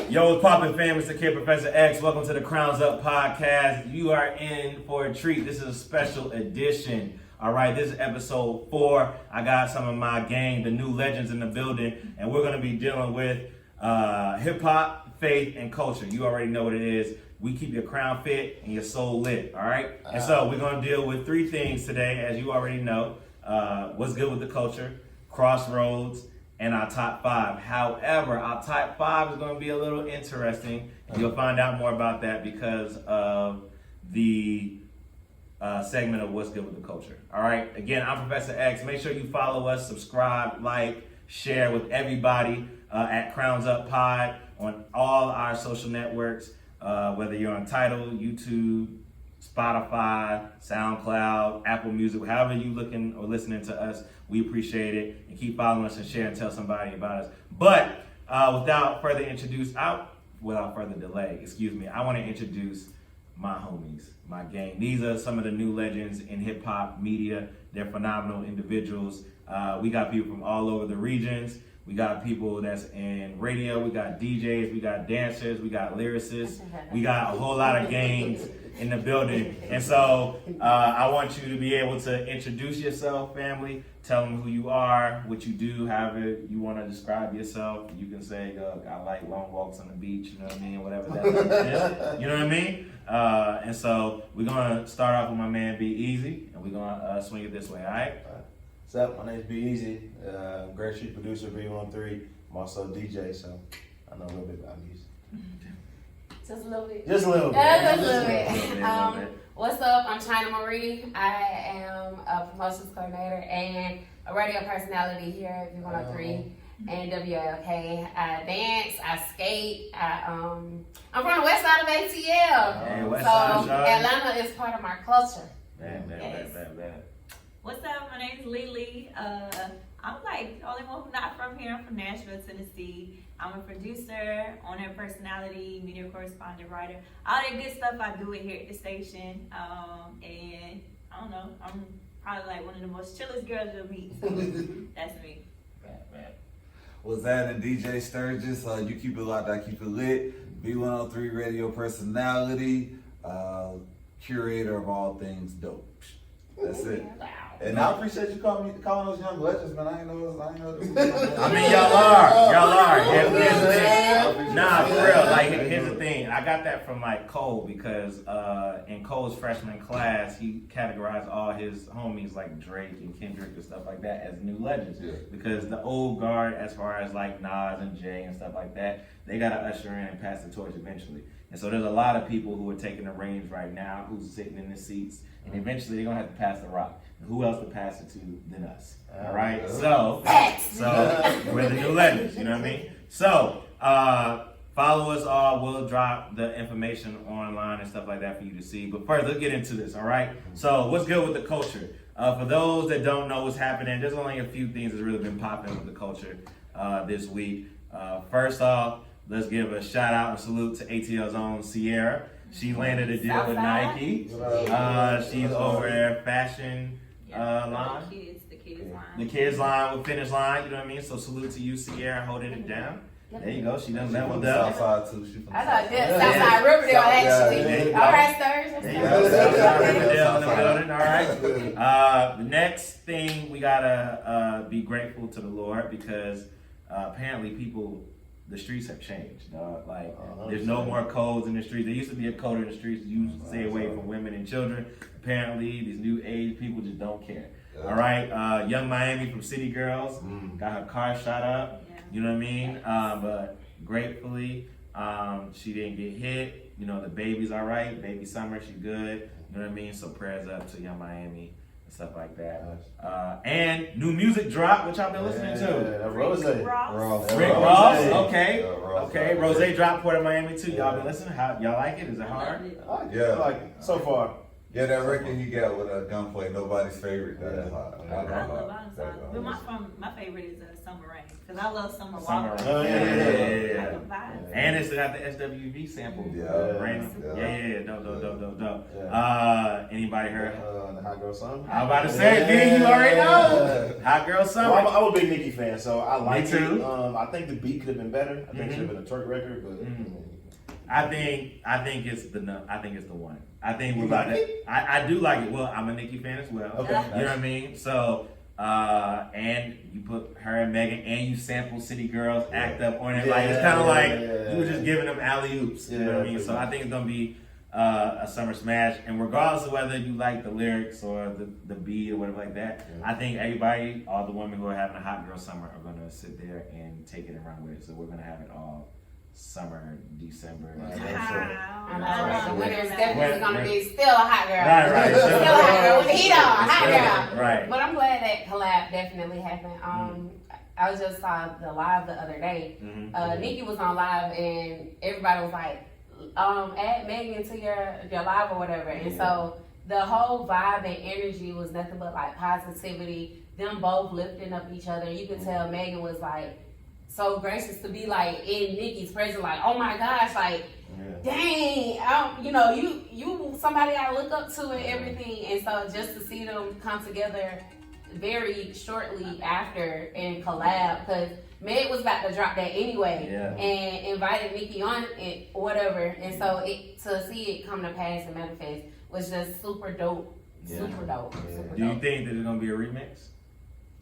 Yo, what's poppin', fam? It's the Kid Professor X. Welcome to the Crowns Up Podcast. You are in for a treat. This is a special edition. All right, this is episode 4. I got some of my gang, the new legends in the building, and we're gonna be dealing with hip hop, faith, and culture. You already know what it is. We keep your crown fit and your soul lit. All right, and so we're gonna deal with 3 things today, as you already know. What's good with the culture, crossroads, and our top 5. However, our top 5 is going to be a little interesting. You'll find out more about that because of the segment of What's Good with the Culture. All right. Again, I'm Professor X. Make sure you follow us, subscribe, like, share with everybody at Crowns Up Pod on all our social networks, whether you're on Tidal, YouTube, Spotify, SoundCloud, Apple Music, however you looking or listening to us, we appreciate it. And keep following us and share and tell somebody about us. But without further delay, I want to introduce my homies, my gang. These are some of the new legends in hip hop media. They're phenomenal individuals. We got people from all over the regions. We got people that's in radio. We got DJs. We got dancers. We got lyricists. We got a whole lot of gangs in the building. And so I want you to be able to introduce yourself, family. Tell them who you are, what you do, however you want to describe yourself. You can say, I like long walks on the beach, you know what I mean? Whatever that is. You know what I mean? And so we're going to start off with my man, Be Easy, and we're going to swing it this way, all right? What's up? My name's Be Easy. Great Street producer, B13. I'm also a DJ, so I know a little bit about music. Just a little bit. Just a little bit. Just a little bit. What's up? I'm China Marie. I am a promotions coordinator and a radio personality here at V103 and WLK. I dance, I skate. I'm from the west side of ATL. Hey, west side, Atlanta is part of my culture. Man. What's up? My name's Lily. I'm like the only one who's not from here. I'm from Nashville, Tennessee. I'm a producer, owner, personality, media correspondent, writer. All that good stuff I do it here at the station. And I don't know, I'm probably like one of the most chillest girls you'll meet. So that's me. Man. What's that? DJ Sturgis. You keep it locked, I keep it lit. B103 radio personality, curator of all things dope. That's it. And I appreciate you calling those young legends, man. I ain't know. I mean, y'all are. Here's the thing. Nah, for real. Like, here's the thing. I got that from like Cole because in Cole's freshman class, he categorized all his homies like Drake and Kendrick and stuff like that as new legends. Yeah. Because the old guard, as far as like Nas and Jay and stuff like that, they gotta usher in and pass the torch eventually. And so there's a lot of people who are taking the reins right now, who's sitting in the seats, and eventually they're gonna have to pass the rock. Who else to pass it to than us? All right. So we're the new legends. You know what I mean? So follow us all. We'll drop the information online and stuff like that for you to see. But first, let's get into this. All right. So what's good with the culture? For those that don't know what's happening, there's only a few things that's really been popping with the culture this week. First off, let's give a shout out and salute to ATL's own Sierra. She landed a deal with Nike. She's over there fashion line. The kids line with Finish Line, you know what I mean? So salute to you, Sierra, holding it down. There you go. She done leveled up. Southside too. She from I thought Southside Riverdale actually. All right, Sturgis. There you go. Southside Riverdale in the building. All right. The next thing we gotta be grateful to the Lord because apparently the streets have changed, dog. Like, there's no more codes in the streets. There used to be a code in the streets that used to stay away from women and children. Apparently, these new age people just don't care. All right, Young Miami from City Girls got her car shot up. Yeah. You know what I mean? But gratefully, she didn't get hit. You know, the baby's all right. Baby Summer, she's good. You know what I mean? So prayers up to Young Miami and stuff like that. And new music drop, which I've been listening to. Rose. Rick Ross, okay. Rose dropped Port of Miami too. Y'all been listening? How y'all like it? Is it hard? Yeah, I like it so far. Yeah, that record he got with Gunplay, Nobody's Favorite. That's hot. I love Bottom Song. But my favorite is Summer Rain. Because I love Summer Summer Walker. Oh, Rain. yeah. I can vibe. And it's got the SWV sample. Yeah. Brandon. Yeah. Yeah, dope. Yeah. Anybody heard? The Hot Girl Summer. I'm about to say it, B, you already know. Hot Girl Summer. Well, I'm a big Nicki fan, so I like too. it. I think the beat could have been better. I think it should have been a twerk record, but I think it's the one. I think You we're about like to. I do like it. Well, I'm a Nicki fan as well. Okay. You know what I mean? So, and you put her and Megan, and you sample City Girls act up on it. Like it's kind of like you were just giving them alley oops. You know what I mean? So I think it's gonna be a summer smash. And regardless of whether you like the lyrics or the beat or whatever like that, I think everybody, all the women who are having a hot girl summer, are gonna sit there and take it and run with it. So we're gonna have it all summer, December. I know, right? The winter is definitely gonna be still a hot girl. Right. Still a hot girl with the heat on, hot girl. Right. But I'm glad that collab definitely happened. I just saw the live the other day. Nicki was on live and everybody was like, add Megan to your live or whatever. And so the whole vibe and energy was nothing but like positivity. Them both lifting up each other. You could tell Megan was like so gracious to be like in Nicki's presence, like, oh my gosh, like, dang, you somebody I look up to and everything. And so just to see them come together very shortly after and collab, because Meg was about to drop that anyway, and invited Nicki on it or whatever. And so to see it come to pass and manifest was just super dope. Super dope. Do you think that there's gonna be a remix?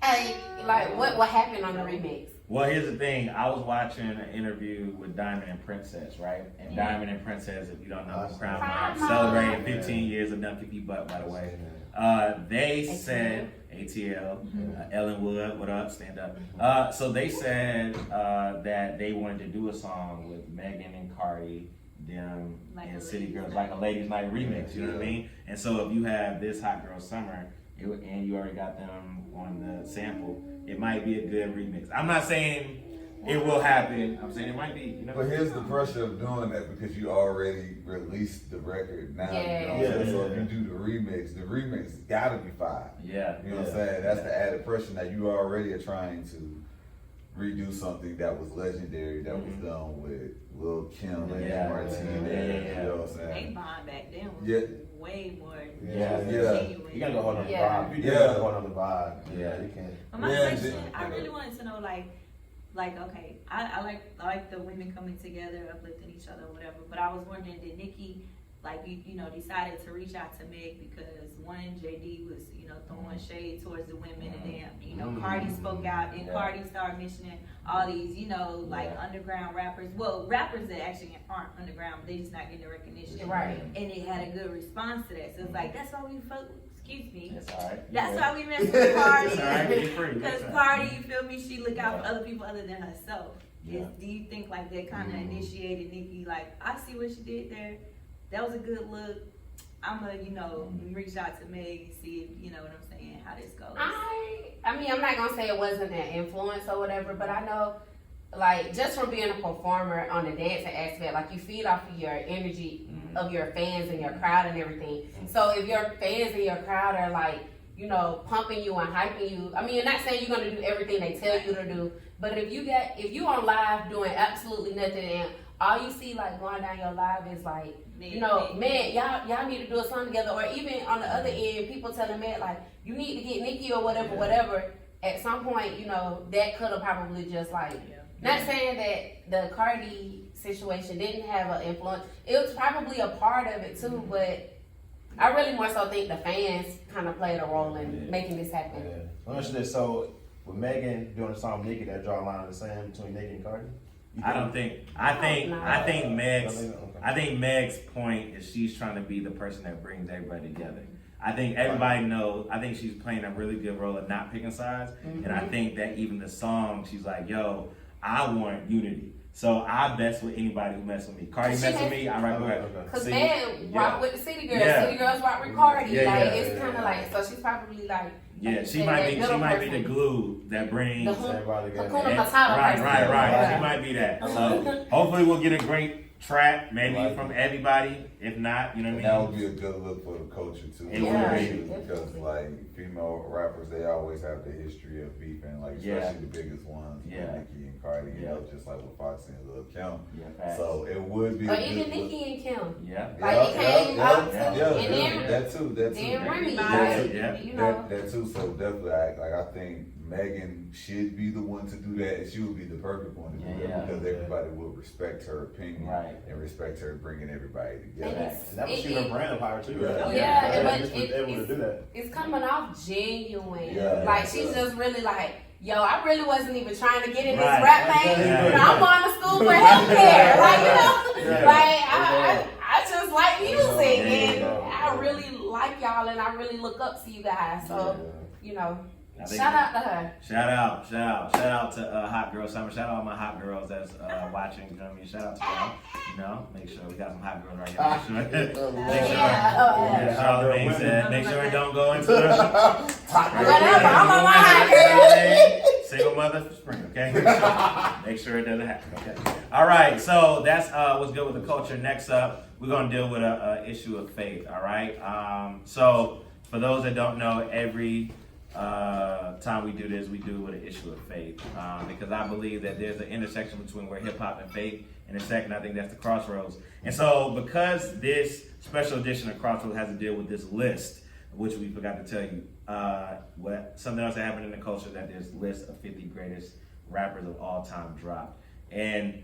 Hey, like what happened on the remix? Well, here's the thing. I was watching an interview with Diamond and Princess, right? And Diamond and Princess, if you don't know, Crown Mob, celebrating 15 years of Nucky P. Butt, by the way. They said, ATL, Ellen Wood, what up, stand up. So they said that they wanted to do a song with Megan and Cardi, them, Like and a City ladies' Girls, night. like a ladies' night remix, you know what I mean? And so if you have this Hot Girl Summer, and you already got them on the sample, it might be a good remix. I'm not saying it will happen. I'm saying it might be. You know? But here's the pressure of doing that because you already released the record now. You know what I'm saying? So if you do the remix gotta be fire. Yeah. You know what I'm saying? That's the added pressure that you already are trying to redo something that was legendary that was done with Lil Kim and Martinez. You know what I'm They saying? bond back then was way more genuine. You gotta go hold on the Yeah. vibe. You gotta go hold on the vibe. Yeah. You can't. But my question, I really wanted to know, like, okay, I like the women coming together, uplifting each other, whatever. But I was wondering, did Nicki, decided to reach out to Meg because one, JD was, throwing shade towards the women, and then, Cardi spoke out, and Cardi started mentioning all these, underground rappers. Well, rappers that actually aren't underground, but they just not getting the recognition. Right. And it had a good response to that. So it's like, that's why we excuse me. That's all right. That's why we mess with Cardi. That's all right. Be free. Because That's Cardi, you feel me, she look out for other people other than herself. Yeah. Do you think like that kind of initiated Nicki? Like, I see what she did there. That was a good look. I'm gonna, reach out to Meg and see if, what I'm saying, how this goes. I mean, I'm not gonna say it wasn't an influence or whatever, but I know, like, just from being a performer on the dancing aspect, like, you feed off of your energy of your fans and your crowd and everything. So if your fans and your crowd are like, pumping you and hyping you, I mean, you're not saying you're gonna do everything they tell you to do, but if you on live doing absolutely nothing and all you see like going down your live is like, man, y'all need to do a song together, or even on the other end, people telling me like, you need to get Nicki or whatever. At some point, that could have probably just like, not saying that the Cardi situation didn't have an influence. It was probably a part of it too, but I really more so think the fans kind of played a role in making this happen. Yeah. So with Megan doing the song with Nicki, that draw a line in the sand between Nicki and Cardi? I think Meg's point is she's trying to be the person that brings everybody together. I think everybody knows. I think she's playing a really good role of not picking sides, and I think that even the song, she's like, "Yo, I want unity, so I mess with anybody who mess with me. Cardi mess with me, I right with her." Cause Meg rock with the City Girls, City Girls rock with Cardi. It's kind of like, so she's probably like. Yeah, she might be the glue that brings everybody together. Hakuna Matata. Right. She might be that. So hopefully we'll get a great trap, maybe Like from everybody. If not, you know And what I that mean? would be a good look for the culture too. It would Especially be. because like female rappers, they always have the history of beefing, like Yeah. especially the biggest ones, Yeah. Nicki and Cardi, you Yeah. know, just like with Foxy and Lil Kim. Yeah, facts. So it would be. Or a even good look. Nicki and Kim. Yeah. Like, it came up to, yeah, and then, that too. then Remy, Yeah, like, yeah. you know. That too. So definitely, I think Megan should be the one to do that. She would be the perfect one to do Yeah. that because everybody would respect her opinion Right. and respect her bringing everybody And together. it's- And that would shoot her brand up higher too, right? Yeah. Yeah, Like, but just was able to do that. It's coming off genuine. Yeah, Like, yeah, she's yeah. just really like, yo, I really wasn't even trying to get in this Right. rap lane. Yeah. But I'm going to school for healthcare. Like, you know, Yeah. like, I just like music. Yeah. And I really like y'all and I really look up to you guys. So, you know, I think- shout out to her. Shout out to Hot Girl Summer. Shout out all my hot girls that's watching. You know what I mean? Shout out to y'all. You know, make sure we got some hot girls right here. Make sure. Make sure. Yeah. Charlamagne said, make sure it don't go into the Whatever, I'm on my hot girl. single mother for spring, okay? Make sure it doesn't happen, okay? All right, so that's what's good with the culture. Next up, we're gonna deal with a issue of faith, all right? So for those that don't know, every time we do this, we do it with an issue of faith, because I believe that there's an intersection between where hip hop and faith, and the second, I think that's the crossroads. And so, because this special edition of Crossroads has to deal with this list, which we forgot to tell you, something else that happened in the culture, that this list of 50 greatest rappers of all time dropped. And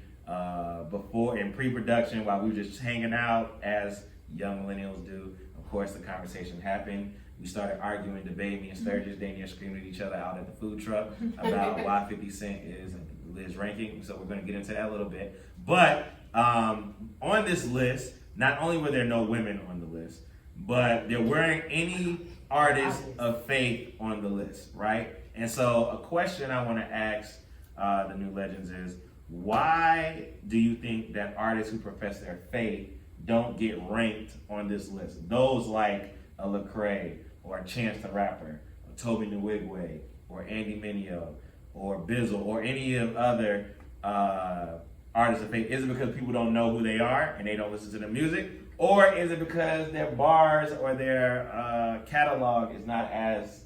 before, in pre-production, while we were just hanging out as young millennials do, of course, the conversation happened. We started arguing, debating. Me and Sturgis, Daniel screaming at each other out at the food truck about why 50 Cent is Liz ranking. So we're going to get into that a little bit. But on this list, not only were there no women on the list, but there weren't any artists of faith on the list, right? And so a question I want to ask the new legends is, why do you think that artists who profess their faith don't get ranked on this list? Those like a Lecrae, or a Chance the Rapper, or Toby Nwigwe, or Andy Mineo, or Bizzle, or any of other artists of faith. Is it because people don't know who they are and they don't listen to the music? Or is it because their bars or their catalog is not as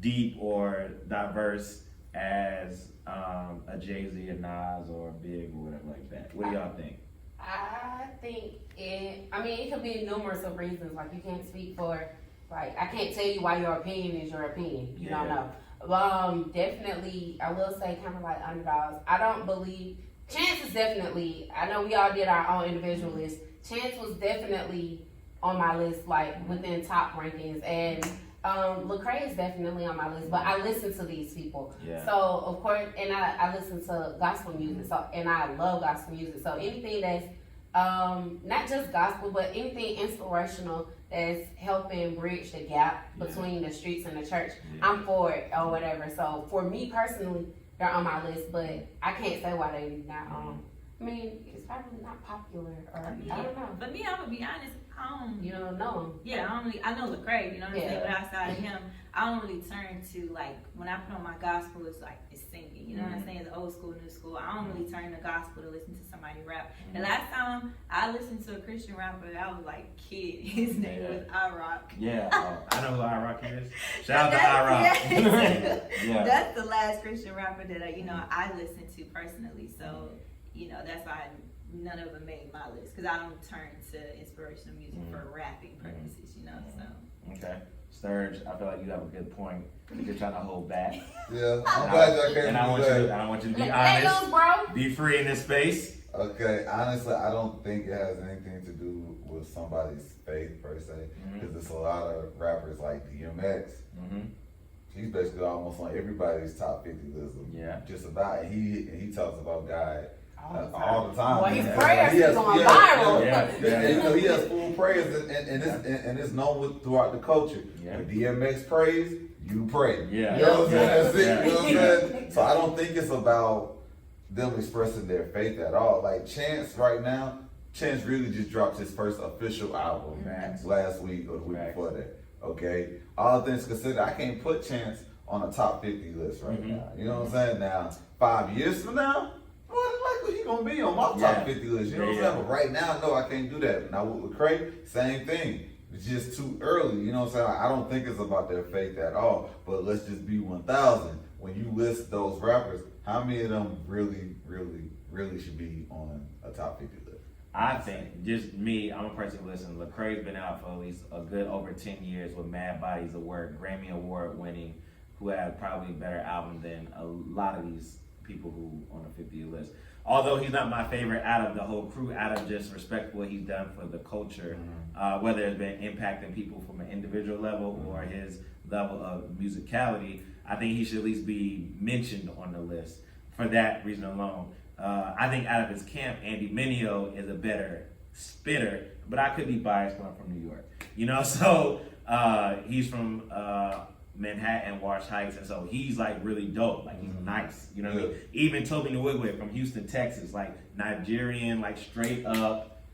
deep or diverse as a Jay-Z, a Nas, or a Big, or whatever like that? What do y'all think? I think it could be numerous of reasons. Like, you can't speak for, like, I can't tell you why your opinion is your opinion. You don't know. Definitely, I will say kind of like underdogs. I don't believe, Chance is definitely, I know we all did our own individual list. Chance was definitely on my list, like, within top rankings. And Lecrae is definitely on my list, but I listen to these people. Yeah. So, of course, and I listen to gospel music, so, and I love gospel music. So anything that's not just gospel, but anything inspirational that's helping bridge the gap between the streets and the church, I'm for it or whatever. So for me personally, they're on my list, but I can't say why they're not on. I mean, it's probably not popular, or I don't know. But me, I'm gonna be honest. You don't know them. Yeah, I know Lecrae, you know what I'm saying? Yeah. But outside of him, I don't really turn to, like, when I put on my gospel, it's like, it's singing, you know what I'm saying? The old school, new school. I don't really turn to gospel to listen to somebody rap. The last time I listened to a Christian rapper, I was like, kid, his name was iRock. Yeah, I know who iRock is. Shout out to iRock. Yeah. That's the last Christian rapper that I listen to personally. So, that's why none of them made my list, because I don't turn to inspirational music for rapping purposes, so. Okay. Sturge, I feel like you have a good point. You're trying to hold back. Yeah, I'm glad y'all came And I want you to be Let honest. go, bro. Be free in this space. Okay, honestly, I don't think it has anything to do with somebody's faith per se, because there's a lot of rappers like DMX. He's basically almost on everybody's top 50 list. Yeah. Just about. He talks about God all the time. Well, his And prayers he has- is going yeah, viral. Yeah. And, he has full praise, and it's known throughout the culture. Yeah. When DMX prays, you pray. Yeah. You know what I'm saying? That's it. Yeah. You know what I'm saying? So I don't think it's about them expressing their faith at all. Like Chance right now, Chance really just dropped his first official album last week or the week before that. Okay? All things considered, I can't put Chance on a top 50 list right now. You know what I'm saying? Now, 5 years from now, more than he gonna be on my top Yeah. 50 list. You know what I'm Yeah. saying? But right now, no, I can't do that. Now with Lecrae, same thing. It's just too early. You know what I'm saying? I don't think it's about their faith at all. But let's just be 1,000. When you list those rappers, how many of them really should be on a top 50 list? I think, just me, I'm a person who listens. Lecrae's been out for at least a good over 10 years with mad bodies of work, Grammy Award winning, who have probably a better album than a lot of these people who on the 50 list. Although he's not my favorite out of the whole crew, out of just respect for what he's done for the culture, whether it's been impacting people from an individual level or his level of musicality, I think he should at least be mentioned on the list for that reason alone. I think out of his camp, Andy Mineo is a better spitter, but I could be biased when I'm from New York. You know, so he's from Manhattan, Wash Heights, and so he's like really dope. Like he's nice. You know what I mean? Even Toby Nwigwe from Houston, Texas, like Nigerian, like straight up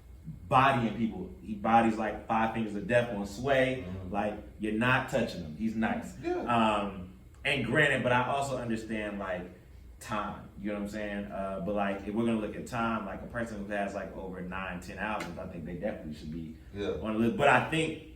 bodying people. He bodies like Five Fingers of Death on Sway. Like you're not touching him. He's nice. And granted, but I also understand like time. You know what I'm saying? But like if we're gonna look at time, like a person who has like over 9-10 albums, I think they definitely should be on the list. But I think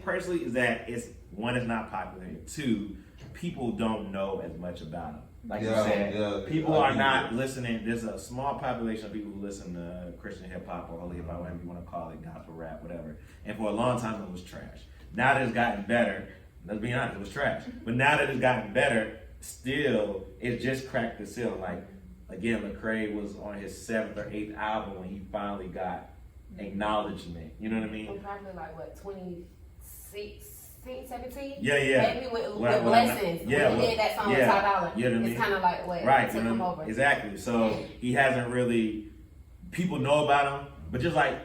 personally is that it's one, is not popular. Two, people don't know as much about him. Like you said, people are not listening. There's a small population of people who listen to Christian hip hop or holy hip hop, whatever you want to call it, gospel rap, whatever. And for a long time, it was trash. Now that it's gotten better, let's be honest, it was trash. But now that it's gotten better, still, it just cracked the ceiling. Like, again, Lecrae was on his 7th or 8th album when he finally got acknowledgement. You know what I mean? Probably like what, 2016, 17? Yeah. Maybe with Well, Blessings. yeah, when he did that song with Ty Dolla. You know what I mean? It's kind of like what Right, took him over. exactly. So he hasn't really, people know about him, but just like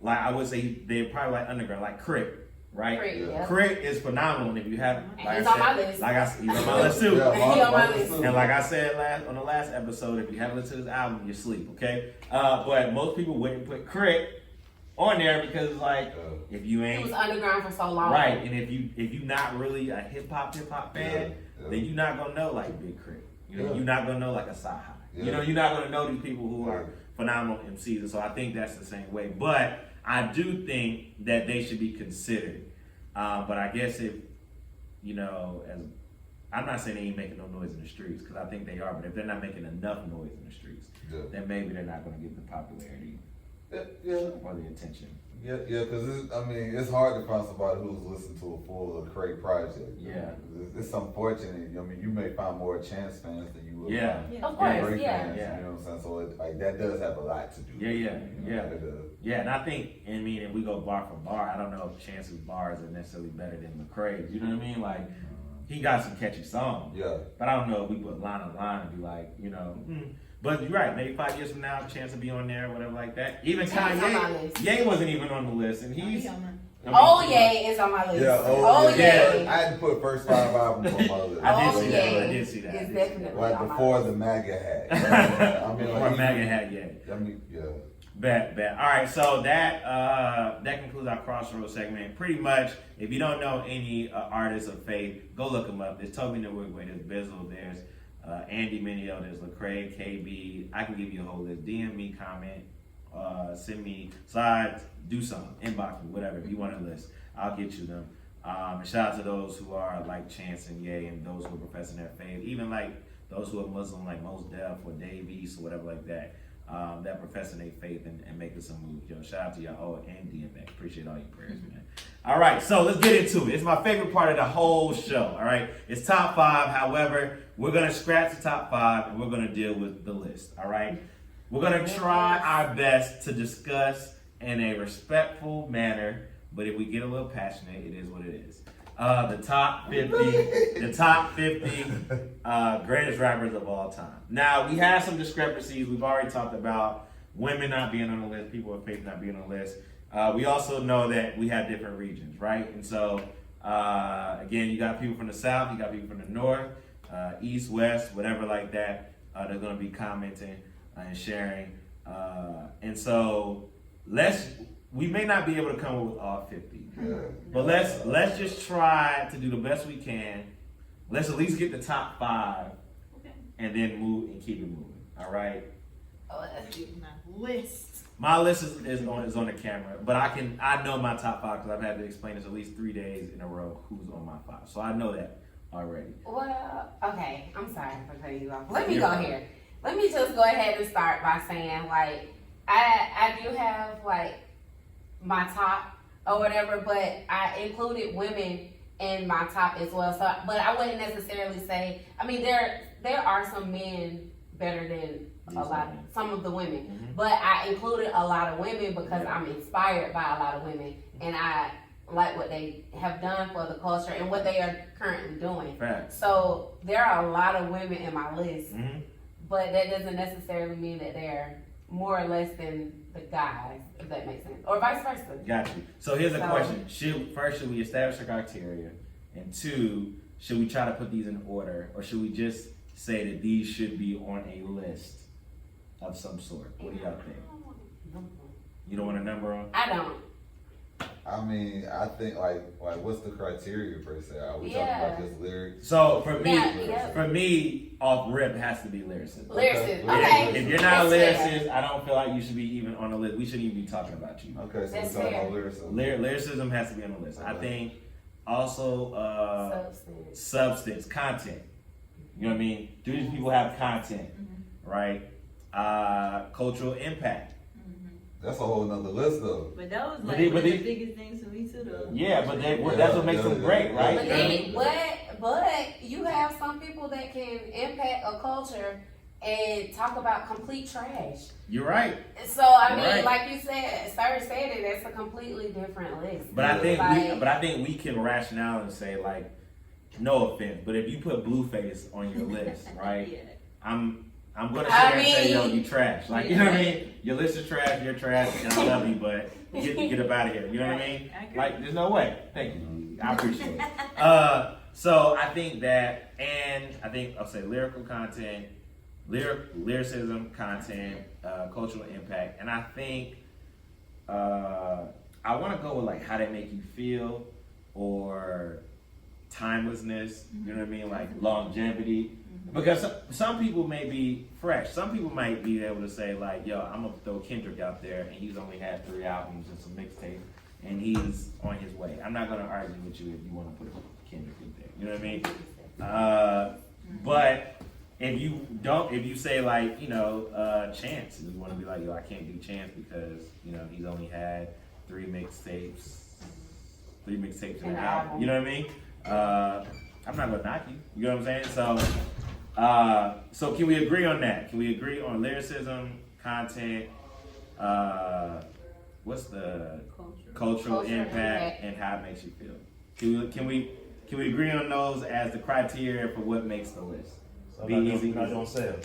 I would say they're probably like underground, like Crit, right? Crit is phenomenal, and if you have, like he's I on said, my list. he's on my list too. He on my list. And like I said on the last episode, if you haven't listened to this album, you're asleep, okay? But most people wouldn't put Crit on there because it's like, if you He ain't was underground for so long. right, and if you not really a hip hop fan, then you're not gonna know like Big Crit. You know, you're not gonna know like a Sci-Hi. You know, you're not gonna know these people who are phenomenal MCs, and so I think that's the same way. But I do think that they should be considered. But I guess if, you know, as I'm not saying they ain't making no noise in the streets, because I think they are, but if they're not making enough noise in the streets, then maybe they're not going to get the popularity or the attention. Because it's hard to find somebody who's listened to a full Lecrae project. Yeah. It's unfortunate. I mean, you may find more Chance fans than you will find Of course, Lecrae yeah. fans. You know what I'm saying? So like that does have a lot to do. Yeah, and I think, if we go bar for bar, I don't know if Chance's bars are necessarily better than Lecrae's. You know what I mean? Like, he got some catchy songs. Yeah. But I don't know if we put line on line and be like, But you're right, maybe 5 years from now, Chance will be on there, whatever like that. Even Kanye, Ye wasn't even on the list, and he's... Ye is on my list. Ye. I had to put first 5 albums on my list. I did see that. It's definitely Right on before my the list. MAGA hat. Or MAGA hat, Bet. All right, so that concludes our Crossroads segment. Pretty much, if you don't know any artists of faith, go look them up. There's Toby Nwigwe, there's Bizzle, there's Andy Mineo, there's Lecrae, KB. I can give you a whole list. DM me, comment, send me slides, do something, inbox me, whatever. If you want a list, I'll get you them. And shout out to those who are like Chance and Ye, and those who are professing their faith, even like those who are Muslim, like Mos Def or Dave East or whatever like that. That professing their faith and making some moves. Yo, shout out to y'all and DMX. Appreciate all your prayers, man. All right, so let's get into it. It's my favorite part of the whole show. All right, it's top 5. However, we're gonna scratch the top 5 and we're gonna deal with the list. All right, we're gonna try our best to discuss in a respectful manner. But if we get a little passionate, it is what it is. The top 50 greatest rappers of all time. Now, we have some discrepancies. We've already talked about women not being on the list, people of faith not being on the list. We also know that we have different regions, right? And so, again, you got people from the South, you got people from the North, East, West, whatever like that. They're going to be commenting and sharing. And so, we may not be able to come up with all 50. But let's just try to do the best we can. Let's at least get the top 5 and then move and keep it moving. All right? My list. My list is on the camera, but I know my top 5 because I've had to explain this at least 3 days in a row who's on my 5. So I know that already. Well, okay, I'm sorry for cutting you off. Let me You're go fine. here. Let me just go ahead and start by saying, like, I do have, like, my top or whatever, but I included women in my top as well. So, but I wouldn't necessarily say, I mean, there are some men better than some of the women, Mhm. but I included a lot of women because I'm inspired by a lot of women, and I like what they have done for the culture and what they are currently doing. Facts. So there are a lot of women in my list, Mm-hmm. but that doesn't necessarily mean that they're more or less than the guys, if that makes sense, or vice versa. Got you. So here's a So- question: should we establish a criteria, and 2, should we try to put these in order, or should we just say that these should be on a list of some sort? What do y'all think? You don't want a number on? I don't. I mean, I think like what's the criteria per se? Are we Yeah. talking about just lyrics? So for me, Yeah. off rip has to be lyricism. Lyricist. Okay. Okay. If you're not a That's fair. lyricist, I don't feel like you should be even on the list. We shouldn't even be talking about you. Okay, so That's we're talking fair. about lyricism. Lyricism has to be on the list. I Okay. think also Substance. substance, content. You know what I mean? Do these people have content, right? Cultural impact. That's a whole nother list though. But those But like they- one but of they- the biggest things for me too though. Yeah, but that's what makes them great, right? But You know what I then, mean? but you have some people that can impact a culture and talk about complete trash. You're right. So I mean, Right. like you said, Sir said it. That's a completely different list. But Like- I think we can rationale and say like, no offense, but if you put Blueface on your list, right? Yeah. I'm gonna sit I there and say, yo, mean- you trash. Like, you know what I mean? Your list is trash, you're trash, and I love you, but get up out of here. You know what I mean? I agree. Like, there's no way. Thank you. I appreciate it. So I think that, and I think I'll say lyrical content, lyricism content, cultural impact, and I think I want to go with like how they make you feel, or timelessness. You know what I mean? Like longevity. Because some people may be fresh. Some people might be able to say like, yo, I'm gonna throw Kendrick out there, and he's only had 3 albums and some mixtapes, and he's on his way. I'm not gonna argue with you if you want to put Kendrick in there. You know what I mean? But if you say like, you know, Chance, and you want to be like, yo, I can't do Chance because you know he's only had 3 mixtapes in an album. You know what I mean? I'm not gonna knock you. You know what I'm saying? So can we agree on that? Can we agree on lyricism, content? What's the cultural impact and how it makes you feel? Can we agree on those as the criteria for what makes the list? So Be not easy. on sales.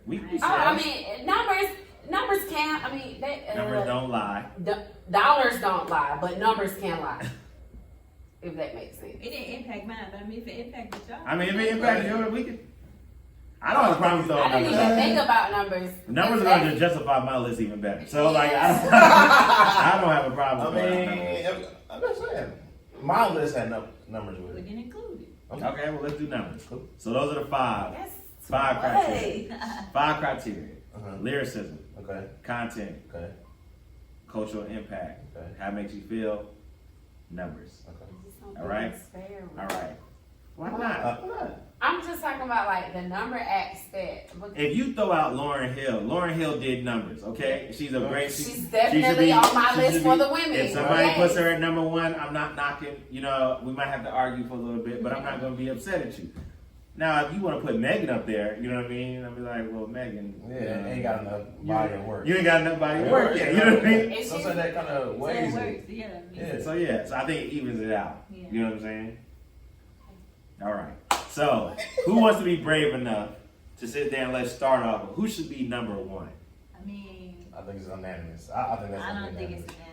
We Oh, I mean, numbers can't. I mean, numbers don't lie. Dollars don't lie, but numbers can lie. If that makes sense. It didn't impact mine, but I mean, if it impacted y'all. I mean, if it impacts you, we can. I don't have a problem throwing I didn't numbers even out. think about numbers. Numbers are going to justify my list even better. So, like, I don't have a problem I with numbers. mean, I'm just saying. My list had numbers with We it. didn't include it. Okay, well, let's do numbers. So, those are the 5. That's 5 criteria. Hey. 5 criteria. Uh-huh. Lyricism, Okay. content, Okay. cultural impact, Okay. how it makes you feel, numbers. Okay. All right. All right. Why not? Why not? I'm just talking about like the number aspect. If you throw out Lauryn Hill did numbers, okay? She's a great. She's definitely on my she list should for be- the women. If somebody Yes. puts her at number 1, I'm not knocking. You know, we might have to argue for a little bit, but I'm not going to be upset at you. Now, if you want to put Megan up there, you know what I mean? I'll be like, well, Megan. Yeah, ain't got enough body of work. You ain't got enough body to work yet. You know what I mean? If So she's- that kind of So it weighs works. it. Yeah. Yeah. So I think it evens it out. Yeah. You know what I'm saying? All right. So, who wants to be brave enough to sit there and let's start off? Who should be number 1? I mean, I think it's unanimous. I think that's I gonna don't be think it's unanimous.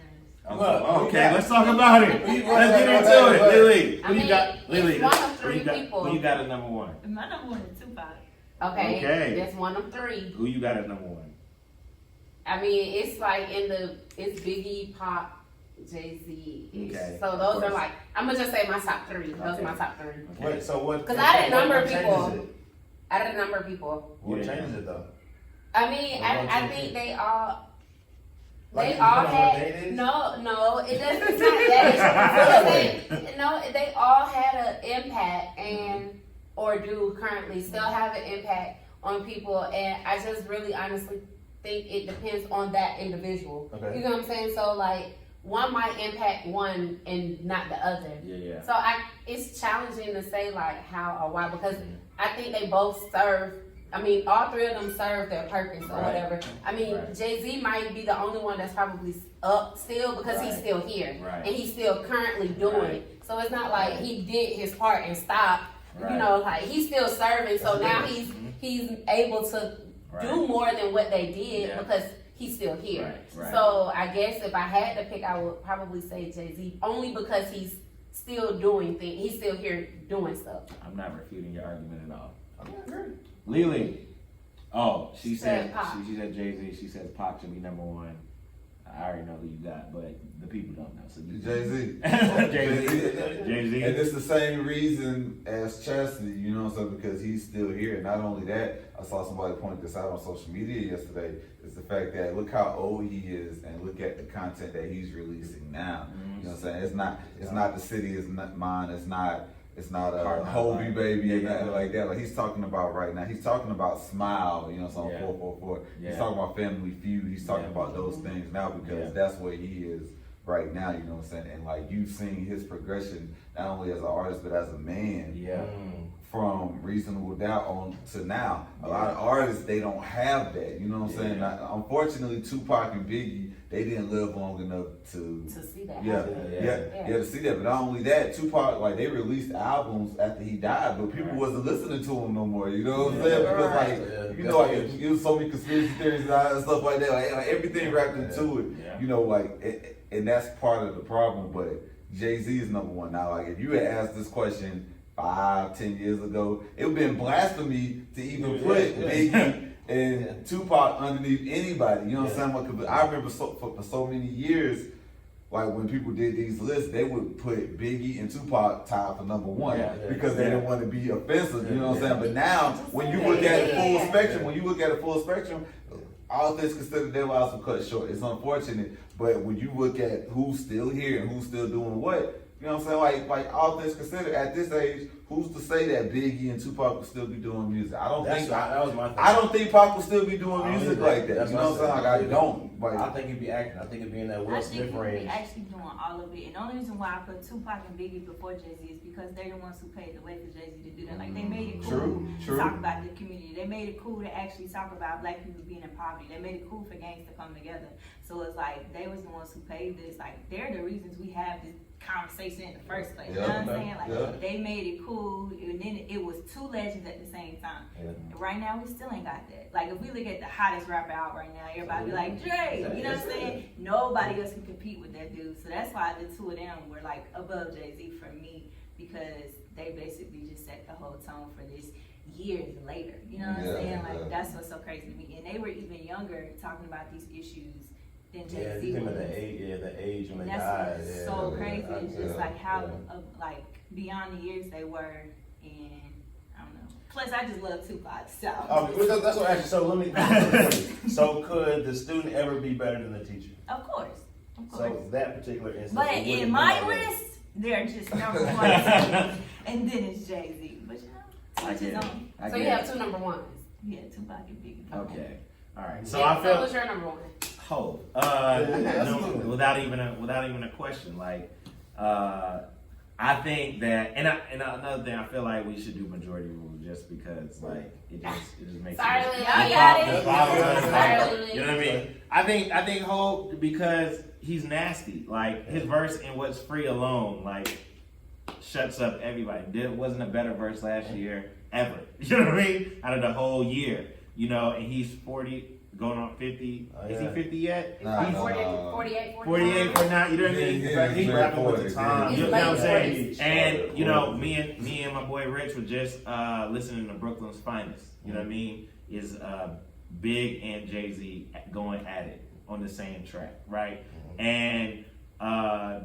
unanimous. Okay, Look, yeah. let's talk about it. Let's get into it. Lily, I who you mean, got? it's Lily, one of who you 3 got? people. Who you got as number 1? My number 1 is Tupac. Okay, Okay. that's one of 3. Who you got as number 1? I mean, it's like it's Biggie, Pop, Jay-Z. Okay, So of those are course. like, I'm gonna just say my top 3. Those Okay. are my top 3. Wait, so what? 'Cause I didn't number what changes people. it? I did a number of people. What Yeah. changes it though? I mean, What I about think JT? they all. Like, They you all know what they had did? no. It doesn't. It's not that. No, they all had an impact and or do currently still have an impact on people, and I just really honestly think it depends on that individual. Okay. You know what I'm saying? So like one might impact one and not the other. Yeah. So it's challenging to say like how or why because I think they both serve. I mean, all three of them serve their purpose or Right. whatever. I mean, Right. Jay-Z might be the only one that's probably up still because he's Right. still here Right. and he's still currently doing Right. it. So it's not like he did his part and stopped. Right. You know, like he's still serving. So That's now good. he's able to do more than what they did Yeah. because he's still here. Right, right. So I guess if I had to pick, I would probably say Jay-Z only because he's still doing things. He's still here doing stuff. I'm not refuting your argument at all. I'm not agree. Lily. Oh, she Said said Pac. she said Jay-Z. She says Pac should be number one. I already know who you got, but the people don't know. So you Jay-Z. Jay-Z. And it's the same reason as Chastity, you know what I'm saying? Because he's still here. Not only that, I saw somebody point this out on social media yesterday, is the fact that look how old he is and look at the content that he's releasing now. You know what I'm saying? It's not The City Is Not Mine, it's not a Hard Knock Hobie Life. Baby and Yeah. nothing like that. Like he's talking about right now. He's talking about Smile, you know what I'm saying, Yeah. 444. Yeah. He's talking about Family Feud. He's talking Yeah. about those things now because Yeah. that's where he is right now, you know what I'm saying? And like you've seen his progression not only as an artist but as a man Yeah. from Reasonable Doubt on to now. A lot of artists they don't have that, you know what I'm saying? Yeah. Now, unfortunately, Tupac and Biggie they didn't live long enough to To see that. yeah, happen. yeah, to see that. But not only that, Tupac like they released albums after he died, but people Right. wasn't listening to him no more. You know what I'm Yeah. saying? Because Right. like Yeah, you know, like definitely. it was so many conspiracy theories and stuff like that. Like everything wrapped into it. Yeah. You know, like and that's part of the problem. But Jay-Z is number one now. Like if you had asked this question 5-10 years ago, it would have been blasphemy to even Yeah, put yeah. Biggie and Yeah. Tupac underneath anybody. You know what I'm Yeah. saying? Because I remember for so many years, like when people did these lists, they would put Biggie and Tupac tied for number one Yeah. because they Yeah. didn't want to be offensive. You know what I'm Yeah. saying? But now, when you look at the full Yeah. spectrum, all things considered, their lives were cut short. It's unfortunate, but when you look at who's still here and who's still doing what, you know what I'm saying? Like all things considered, at this age, who's to say that Biggie and Tupac will still be doing music? I don't think. That was my thing. I don't think Pac will still be doing I don't music either. like that. That's You know what I'm saying? what I'm Like I saying. don't. Like I think he'd be acting. I think he'd be in that Will I think Smith he range. be actually doing all of it. And the only reason why I put Tupac and Biggie before Jay-Z is because they're the ones who paved the way for Jay-Z to do that. Like, they made it cool True. to talk about the community. They made it cool to actually talk about black people being in poverty. They made it cool for gangs to come together. So it's like, they was the ones who paved this. Like, they're the reasons we have this conversation in the first place. You know what I'm saying? Like, Yeah. they made it cool, and then it was two legends at the same time. Yeah. Right now, we still ain't got that. Like, if we look at the hottest rapper out right now, everybody be like, Dre, you know what I'm saying? Nobody else can compete with that dude. So that's why the two of them were like above Jay-Z for me, because they basically just set the whole tone for this years later. You know what I'm Yeah, saying? Like, yeah. that's what's so crazy to me. And they were even younger talking about these issues than Yeah, Jay-Z you think was. of the age when And they that's died. what's Yeah, so yeah, crazy. yeah, It's just yeah, like how, yeah. like, beyond the years they were, and I don't know. Plus, I just love Tupac, so. Okay, well, that's what actually. So let me. So could the student ever be better than the teacher? Of course. So that particular instance. But it wouldn't in be my like that. list, they're just number one, and then it's Jay-Z. But you know, I each his get it. own. I So get you it. have two number ones. Yeah, Tupac and Biggie. Okay. All right. So Yeah, I feel what's your number one? Hov. that's No, good. without even a question. Like, I think that, and another thing, I feel like we should do majority rule just because, like, it just makes Sorry, it. Lily. I got it. Sorry, Lily. You know what I mean? I think Hov, because he's nasty. Like, his verse in What's Free alone, like, shuts up everybody. There wasn't a better verse last year ever. You know what I mean? Out of the whole year. You know, and he's 40, going on 50. Oh, Is yeah. he 50 yet? Nah, Like nah, 40, nah. 48, 48 for now, you know what I mean? Yeah, He's rapping with the time. He's You know what I'm late saying? 40s. And, you know, me and my boy Rich were just listening to Brooklyn's Finest. You know what I mean? Is Big and Jay-Z going at it on the same track, right? And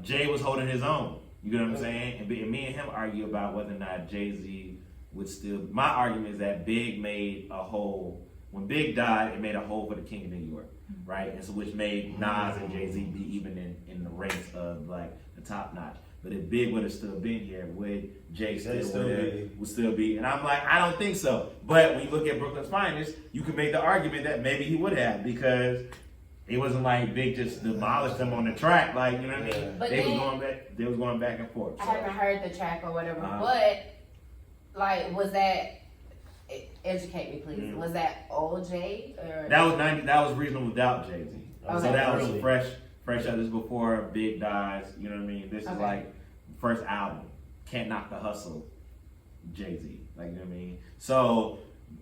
Jay was holding his own. You know what I'm saying? And me and him argue about whether or not Jay-Z would still. My argument is that Big made a hole when Big died, it made a hole for the King of New York, right? And so which made Nas and Jay-Z be even in the ranks of like the top notch. But if Big would have still been here, would Jay would still be? And I'm like, I don't think so. But when you look at Brooklyn's Finest, you can make the argument that maybe he would have, because it wasn't like Big just demolished them on the track, like, you know what I mean? But They then- was going back and forth. I So. haven't heard the track or whatever, Uh-huh. but like, was that? Educate me, please. Mm. Was that OJ or? That was 90. That was Reasonable Doubt, Jay-Z. So Okay. that was Really? fresh out. This is before Big dies. You know what I mean? This is Okay. like first album. Can't Knock the Hustle, Jay-Z. Like, you know what I mean? So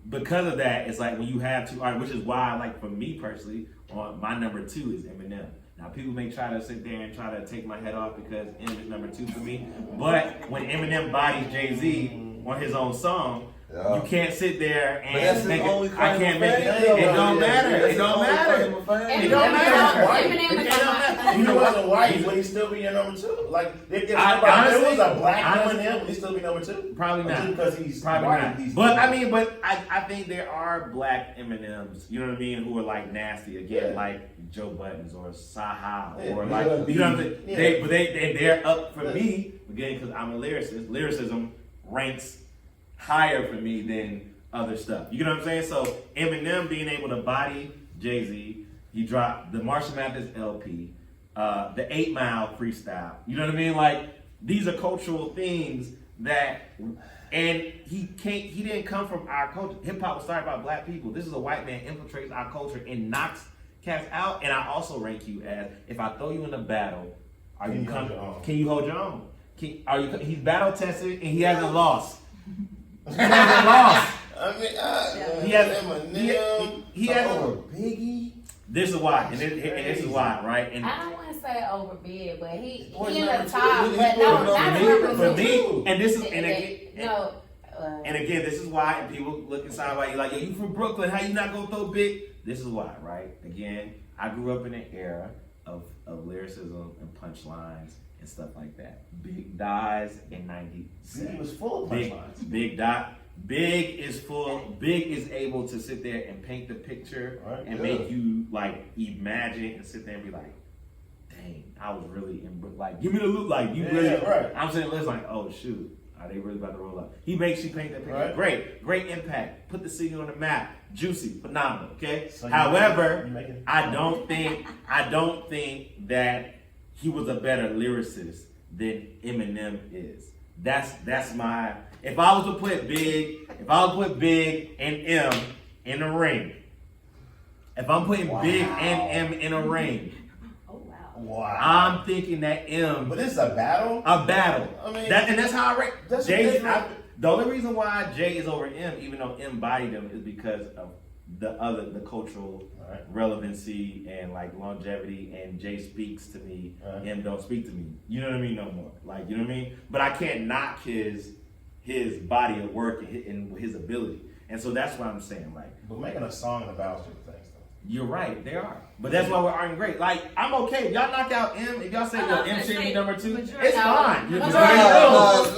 because of that, it's like when you have two artists, which is why, like, for me personally, on my number 2 is Eminem. Now people may try to sit there and try to take my head off because M is number 2 for me. But when Eminem bodies Jay-Z on his own song, Yeah. you can't sit there But that's and his make only it. I claim can't to make it. fame. It don't matter. That's It his don't only matter. claim to fame. It don't matter. Eminem It was don't my- matter. You know wasn't white, would he still be your number 2? Like, if there honestly, was a black I person would- there, would he still be number 2? Probably Or just not. because he's Probably white, not. he's But I mean, I think there are black Eminems, you know what I mean, who are like nasty again, Yeah. like Joe Buttons or Saha Yeah. or Yeah. like, you know what I'm saying? Yeah. They're up for Yeah. me again because I'm a lyricist. Lyricism ranks higher for me than other stuff. You know what I'm saying? So Eminem being able to body Jay-Z, he dropped the Marshall Mathers LP, the 8 Mile freestyle. You know what I mean? Like, these are cultural things that, and he didn't come from our culture. Hip hop was started by black people. This is a white man infiltrates our culture and knocks cats out. And I also rank you as, if I throw you in a battle, are you hold your own? can you hold your own? He's battle tested and he hasn't lost. He hasn't lost. I mean, He has- Eminem, he has- over Biggie. This is why, and this is why, right? And I don't want to say over big, but he What's in the number top, two? but He no, put not number number two. for two. me, and this is, and No. again, this is why people look inside why you're like, yo, you from Brooklyn, how you not gonna throw big? This is why, right? Again, I grew up in an era of lyricism and punchlines and stuff like that. Big dies in '96. Biggie was full of punchlines. Big is full. Big is able to sit there and paint the picture Right, and yeah. make you like imagine and sit there and be like, dang, I was really in like, give me the look, like you Yeah, really. right. I'm sitting there like, oh shoot, are they really about to roll up? He makes you paint that picture. Right. Great impact. Put the city on the map. Juicy, phenomenal. Okay. So you However, make it- I don't think that he was a better lyricist than Eminem is. That's my. If I was to put Big and M in a ring, if I'm putting Big and M in a ring, Oh wow. Wow. I'm thinking that M But this is a battle? a battle. I mean, and that's how I rank. that's Jay. different. The only reason why Jay is over M, even though M bodied him, is because of the cultural Right. relevancy and like longevity. And Jay speaks to me, Right. M don't speak to me. You know what I mean? No more. Like, you know what I mean? But I can't knock his body of work and his ability. And so that's what I'm saying. Like, But making a song about different things, though. you're right, they are. But that's why we're arguing great. Like, I'm okay. If y'all knock out M, if y'all say, yo, M should be number 2, it's No. fine. You're Majority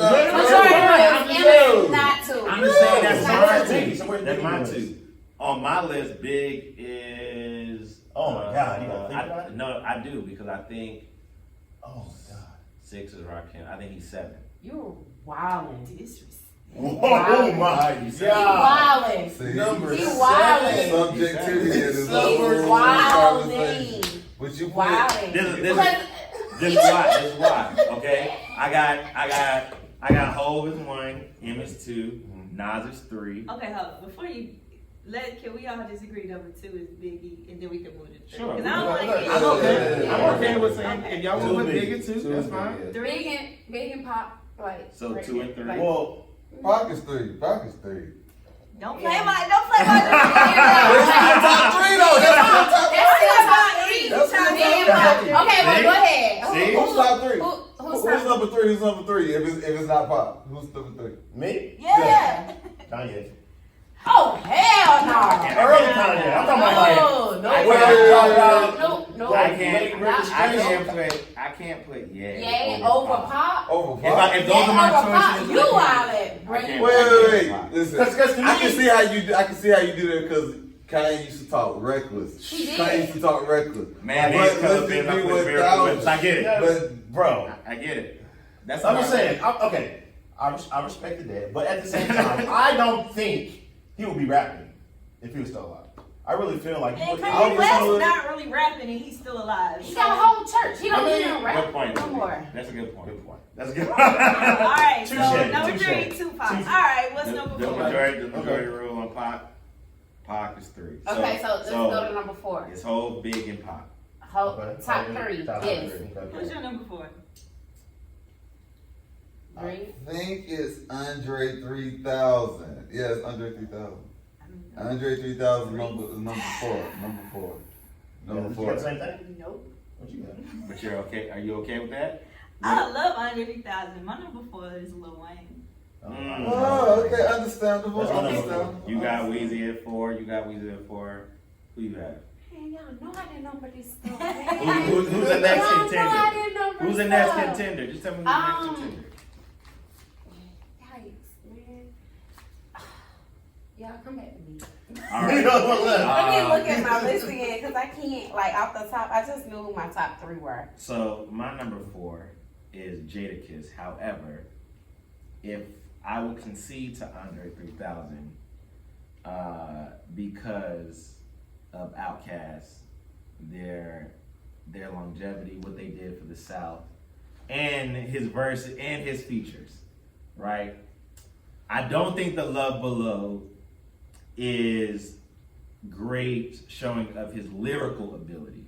I'm is not two. I'm just saying that's Not my two. two. So where's That's Biggie my on this? 2. On my list, Big is. Oh my God, you gotta think about it? No, I do because I think Oh my God. 6 is Rakim. I think he's 7. You're wildin'. Disrespect. Oh my He's God. wildin'. See, Number He 7. wildin'. subjectivity in this He's whole wilding. conversation. But you put Wildin'. This is Because- This is why. Okay, I got Hov is 1, M is 2, Nas is 3. Okay, hold on. Before you can we all just agree number 2 is Biggie, and then we can move to 3? Sure. Because I don't want to I'm okay. I'm okay with saying if y'all want to put Two Big in Biggie. 2, Two that's Biggie, fine. yeah. Big and Pop, like. So right 2 and 3. there, like- Well, Pockets 3. Pockets 3. Don't play Yeah. don't play my Top 3 though. That's still top That's still top 3. That's still Big and top Pop. three. Okay, well, See? go ahead. See? Who's top 3? Who's Who's top number 3? Who's number 3? If it's not Pop, who's number 3? me? Yeah. Kanye. Oh, hell no. Early Kanye. I'm talking about like. No, I no, can't- no. I can't put Yay over Pop. Over If Pop? if those are my Yay over Pop. choices, You I wild can't. at bringing. I Wait. Listen, Cause to I can me- see how you do. I can see how you do that because Kanye used to talk reckless. He did. Kanye used to talk reckless. Man, But these colors listen, been we up went with very thousands. lips. I get it. But Bro, I get it. That's I'm all just right. saying. Okay, I respected that, but at the same time, I don't think he would be rapping if he was still alive. I really feel like he And would. Kanye West would- not really rapping and he's still alive. He got a whole church. He don't I mean, even rap Good point. no more. That's a good point. Good point. That's a good All right, so Touche, number touche, 3, Tupac. touche. All right, what's number The 4? majority rule on Pac is 3. Okay, so let's go to number 4. It's whole big and Pac. Whole, Okay. top Okay. 3. Top Yes. three. Okay. What's your number 4? 3. I think it's Andre 3000. Yes, Andre 3000. Andre 3000 number 4. Number 4. Number You 4. got the same thing? Nope. What you got? But you're okay. Are you okay with that? I love Andre 3000. My number 4 is Lil Wayne. Oh, okay, understandable. That's my number Understandable. You got Weezy at 4. You got Weezy at 4. Who you have? Man, y'all know I didn't number this stuff. Who's the next Y'all know I contender? didn't number Who's the next stuff. contender? Just tell me who's the next contender. Yikes, man. Y'all come back to me. All right. Let me look at my list again because I can't, like, off the top. I just knew who my top 3 were. So my number 4 is Jadakiss. However, if I will concede to Andre 3000 because of Outkast, their longevity, what they did for the South, and his verse and his features, right? I don't think the Love Below is great showing of his lyrical ability.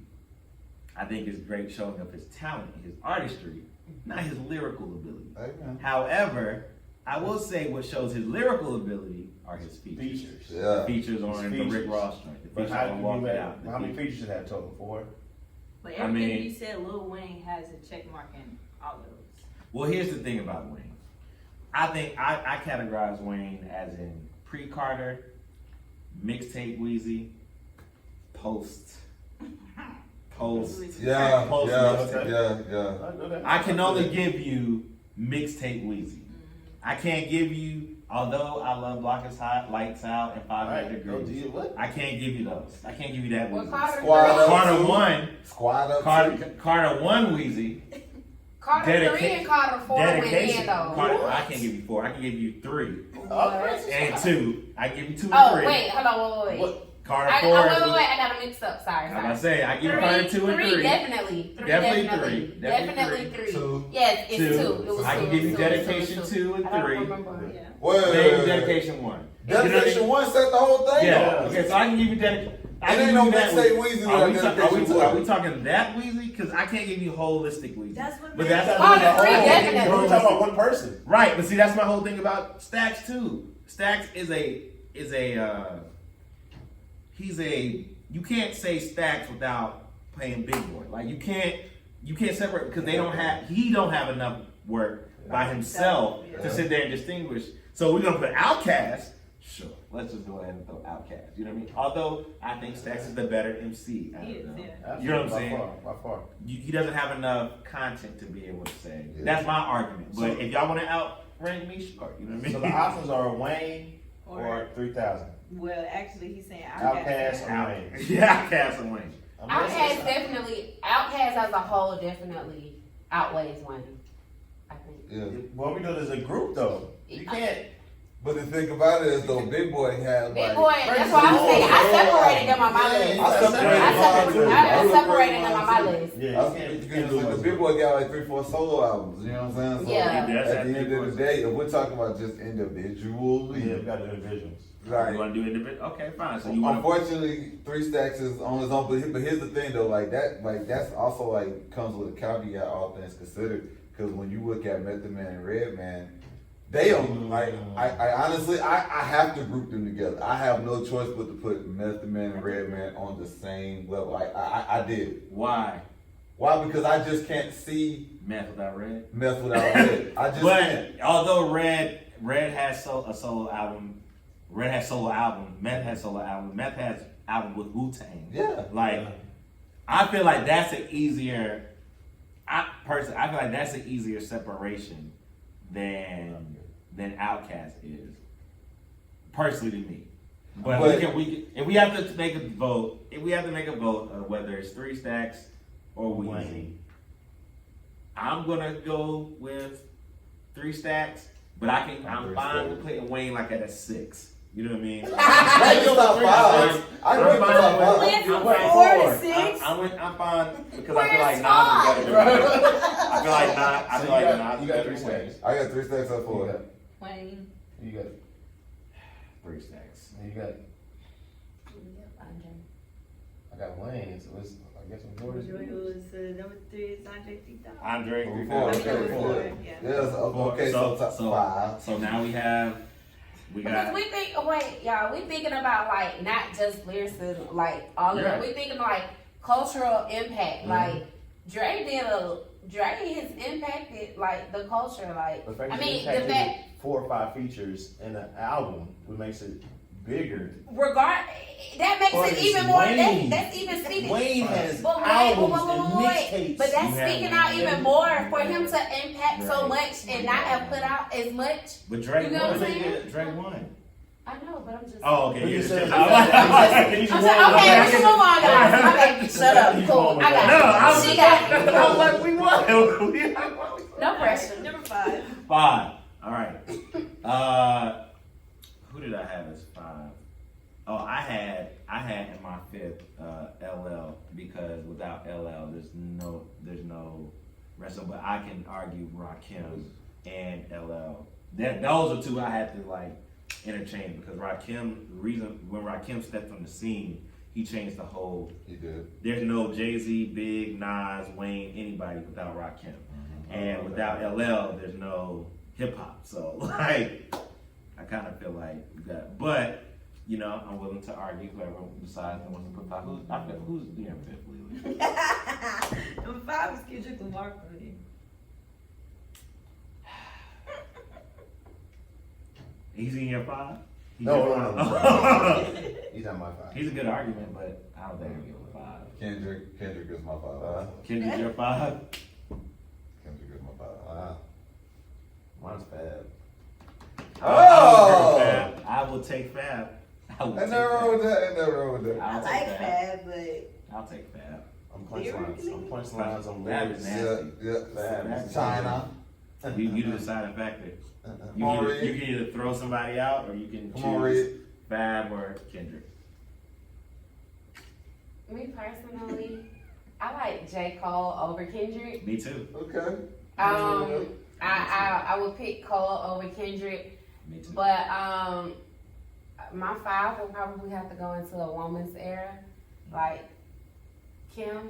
I think it's great showing of his talent, his artistry, not his lyrical ability. Amen. However, I will say what shows his lyrical ability are his features. Features. Yeah. Features on the Rick Features. Ross joint. The But features how, on Walk It Out. how many features did that total? 4? But I everything mean- you said, Lil Wayne has a check mark in all of those. Well, here's the thing about Wayne. I think I categorize Wayne as in pre-Carter, mixtape Wheezy, post. Yeah, Post yeah, mixtape. yeah. I can only give you mixtape Wheezy. I can't give you, although I love Block Is Hot, Lights Out, and 500 Degrees. What? I can't give you those. I can't give you that Well, Wheezy. Carter Squad 3. up. Carter 1, Squad up. Carter 1 Wheezy. Carter 3 and Carter 4 went in, Dedication. though. Carter, I can't give you 4. I can give you 3 and 2. I give you 2 and Oh, 3. wait, hold on, wait. What? Carter I 4. got it mixed up. Sorry. I'm gonna say I give you Carter 2 and 3. Definitely. Definitely 3. Definitely 3. Two. Yes, it's 2. It was I can 2. give you It was 2. Dedication It was 2 and I don't 3. remember. Yeah. Maybe Dedication 1. Dedication 1 set the whole thing. Yeah. off. Okay, so I can give you Dedication. It ain't no mixtape Weezy Are we, without are, we, Dedication are 1. we talking that Weezy? Because I can't give you holistic Weezy. That's what But they that's say. Carter 3, definitely. We're talking about one person. right. But see, that's my whole thing about Stax too. Stax is a he's a, you can't say Stax without playing Big Boy. Like you can't separate because he don't have enough work by himself Yeah. to sit there and distinguish. So we're gonna put Outkast. Sure, let's just go ahead and throw Outkast. You know what I mean? Although I think Stax is the better MC. out He of is, them. yeah. You know what I'm By saying? By far. He doesn't have enough content to be able to say. Yeah. That's my argument. But So- if y'all want to outrank me, sure. You know what I mean? So the options are Wayne or 3000. Well, actually, he's saying Outkast Out. or Wayne. Yeah, Outkast and Wayne. Outkast definitely, Outkast as a whole definitely outweighs Wayne. I think. Yeah. What we do is a group though. You can't. But the thing about it is, though, Big Boy had Big like. Boy, that's why I'm saying I separated them on my list. I separated them on my list. Yeah, I you can't. because the Big Boy got like 3-4 solo albums, you know what I'm saying? So Yeah. That's at the that end of the day, if we're talking about just individually, Yeah, we got the individuals. You like, want to do individual? Okay, fine. So you want to? unfortunately, 3 Stacks is on his own. But here's the thing, though, that's also like comes with a caveat, all things considered. Because when you look at Method Man and Redman, they don't like. I honestly, I have to group them together. I have no choice but to put Method Man and Redman on the same level. I did. Why? Why? Because I just can't see Meth without Red. Meth without Red. I just can't. But although Red has a solo album, Red has solo album, Meth has solo album, Meth has album with Wu-Tang. Yeah. Like, I feel like that's an easier. I feel like that's an easier separation than Outkast is. Personally, to me. But if we have to make a vote, of whether it's 3 Stacks or Weezy, Wayne. I'm gonna go with 3 Stacks, but I'm fine with putting Wayne like at a 6. You know what I mean? I give top 5. I give top 5. Went from I'm 4 to fine. 6. I'm fine because I Where's feel like Nas is better than Todd? I feel like Nas. I So feel like you Nas is got better 3 than Wayne. Stacks. I got 3 Stacks up You 4. got, Wayne. you got, 3 Stacks. you got. Yep, Andre. I got Wayne, so it's, I guess majority. Number 3 is Andre 3000. Andre, Number 3 4. Stacks. I mean, Okay, number 4. 4, yeah. Yes, okay, so top 5. So now we got. Because we think, wait, y'all, we thinking about like not just lyricism, like all of Yeah. it. We thinking like cultural impact. Like Dre has impacted like the culture. Like The fact I that mean, you the packed fact it with 4 or 5 features in an album, what makes it bigger. that makes But it it's even more. Wayne. That's even speaking. Wayne has But wait, albums wait, and wait, mixtapes. But that's You have speaking Wayne. out even more for him to impact so Right. much and not have put out as much. But Drake You know what won. I'm saying? Drake won. I know, but I'm just. Oh, okay. But you Yeah, said- yeah. I'm sorry, okay, we can move on, guys. My baby, shut up. Cool. I got No, I it. was She got it. I was like, we won. No pressure. Number 5. 5. All right. Who did I have as 5? Oh, I had in my 5th LL, because without LL, there's no wrestling. But I can argue Rakim and LL. Those are 2 I had to like interchange, because Rakim, the reason when Rakim stepped on the scene, he changed the whole. You did. There's no Jay-Z, Big, Nas, Wayne, anybody without Rakim. And without LL, there's no hip hop. So like, I kind of feel like that. But you know, I'm willing to argue whoever decides and wants to put 5. Who's your 5th, Lily? Number 5 is Kendrick Lamar for me. He's in your 5? No. He's not my 5. He's a good argument, but I don't think I'll give him a 5. Kendrick is my 5. Kendrick, your 5? Kendrick is my 5. Wow. Mine's Fab. Oh! I will take Fab. I will Ain't take nothing wrong with Fab. that. Ain't nothing wrong with that. I'll I take like Fab. Fab, but I'll take Fab. I'm punchlines. I'm punchlines. I'm Fab lyrics. is Yeah, nasty. yeah. Fab. China. You the deciding factor. Come You on, can, Red. you can either throw somebody out or you can Come on, choose Red. Fab or Kendrick. Me personally, I like J. Cole over Kendrick. Me too. Okay. I would pick Cole over Kendrick, Me too. but my 5 will probably have to go into a woman's era. Like Kim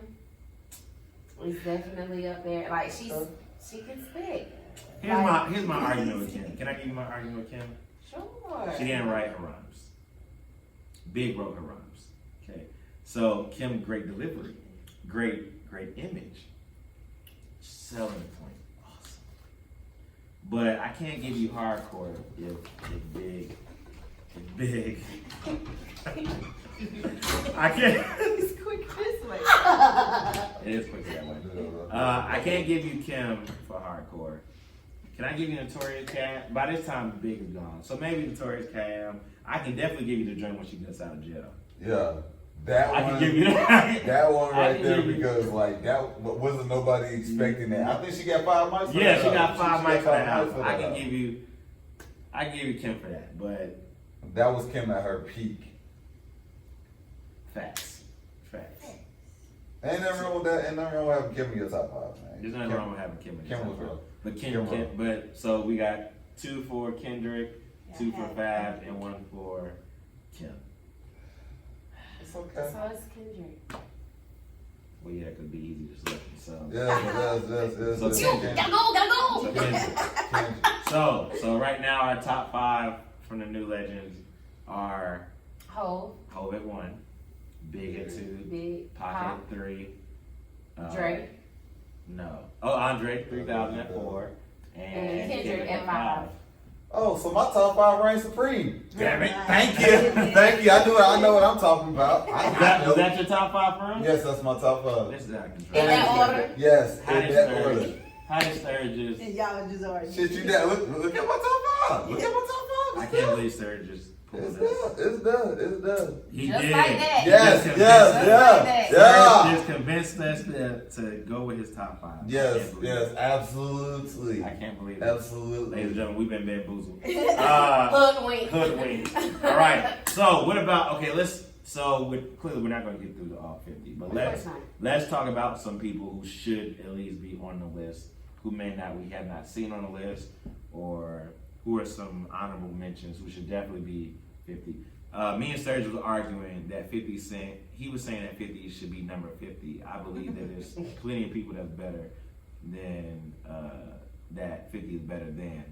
is definitely up there. Like she can spit. Here's my argument with Kim. Can I give you my argument with Kim? Sure. She didn't write her rhymes. Big wrote her rhymes. Okay. So Kim, great delivery, great image, selling point, awesome. But I can't give you hardcore if big. I can't. it's quick this way. It is quick that way. I can't give you Kim for hardcore. Can I give you Notorious Cam? By this time, Big is gone. So maybe Notorious Cam. I can definitely give you the joint when she gets out of jail. Yeah. That I one. can give you that. That one I right can there, give you- because like that wasn't nobody expecting that. I think she got 5 mics. For Yeah, that she got album. 5 mics for that mics album. for I that can album. give you Kim for that, but That was Kim at her peak. facts. Ain't nothing wrong with that. Ain't nothing wrong with having Kim in your top 5, man. There's nothing Kim- wrong with having Kim in Kim the was top real. But Kim Kim, wrong. but so we got 2 for Kendrick, 2 for Yeah. Fab, and 1 for Kim. It's okay. So it's Kendrick. Well, yeah, it could be easy to select. So Yes. So You Kendrick. gotta go. So Kendrick. So right now our top 5 from the new legends are Hov, Hov at 1, Big at 2, Big, Pac Pop, at 3, Drake, No. Oh, Andre 3000 at 4, and Kendrick at 5. Oh, so my top 5 reigns supreme. Damn it! Thank you. Thank you. I know what I'm talking about. Was that your top 5 for us? Yes, that's my top 5. This is out of In control. that order? Yes, in Hottest that order. Surge. Hottest Surges. And y'all just already. Shit, you that look at my top 5. Look at my top I 5. can't believe Surge just It's us. done. It's done. It's done. He Just did. like that. Yes, Just yes, like yeah, that. yeah. Just convinced us to go with his top 5. Yes, yes, absolutely. I can't believe it. Absolutely. Ladies and gentlemen, we've been bamboozled. Hoodwink. Hoodwinked. All right. So what about? Okay, clearly we're not going to get through the all 50, but Of course not. let's talk about some people who should at least be on the list, who we have not seen on the list, or who are some honorable mentions who should definitely be 50. Me and Serge was arguing that 50 Cent. He was saying that 50 should be number 50. I believe that there's plenty of people that's better than that 50 is better than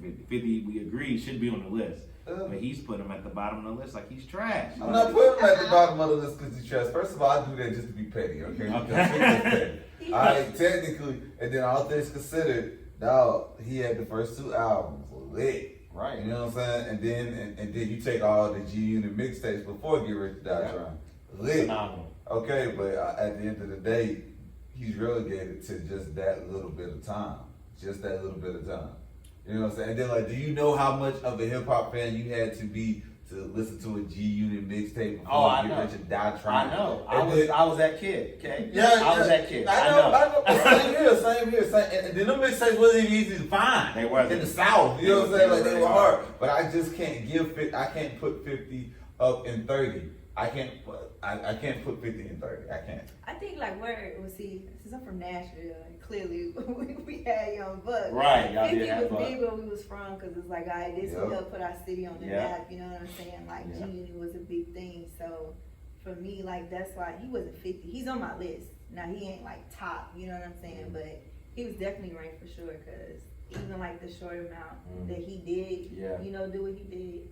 50. 50, we agree, should be on the list. But he's putting him at the bottom of the list like he's trash. I'm not putting him at the bottom of the list because he's trash. First of all, I do that just to be petty, okay? Because he's petty. Alright, technically, and then all things considered, dog, he had the first 2 albums lit. Right. You know what I'm saying? And then you take all the G Unit mixtapes before Get Rich or Die Trying. Lit. Phenomenal. Okay, but at the end of the day, he's relegated to just that little bit of time. Just that little bit of time. You know what I'm saying? And then, like, do you know how much of a hip hop fan you had to be to listen to a G Unit mixtape before I Get know. Rich or Die Trying? I know. And I was that kid. Okay. Yeah, I was that kid. I know. Same here. And then them mixtapes wasn't even easy to find. They wasn't. In the South. You know what I'm saying? Like, they They were were hard. But I just can't I can't put 50 up in 30. I can't put 50 in 30. I can't. I think like where it was, see, since I'm from Nashville, and clearly we had Young Buck. Right, y'all did 50 have was Buck. big where we was from, because it's like, all right, this will Yep. help put our city on the Yeah. map, you know what I'm saying? Like, Yeah. G-Unit was a big thing, so for me, like, that's why he wasn't 50. He's on my list. Now, he ain't like top, you know what I'm saying? But he was definitely ranked for sure, because even like the short amount that he did, Yeah. you know, do what he did,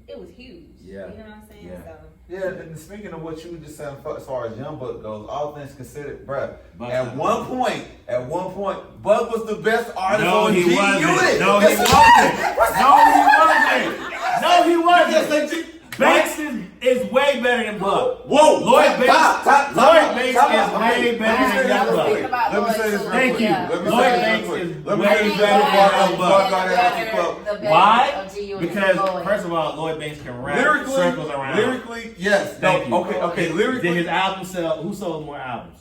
it was huge. Yeah. You know what I'm saying? Yeah. So. Yeah, and speaking of what you were just saying, as far as Young Buck goes, all things considered, bruh, Buck- at one point, Buck was the best artist No, on he G wasn't. Unit. No, he wasn't. No, he wasn't. Banks is way better than Buck. Whoa, Lloyd Banks. Time Lloyd out. Banks Time is out. way better Let me than say Young this real Buck. quick. About Let me Lloyd say this too. real Thank quick. you. Let me Lloyd say this Banks real is quick. Let me way say this better before than Buck got that club. Why? Because first of all, Lloyd Banks can rap circles around. Lyrically, yes. Thank No, you. okay, Did lyrically. his album sell? Who sold more albums?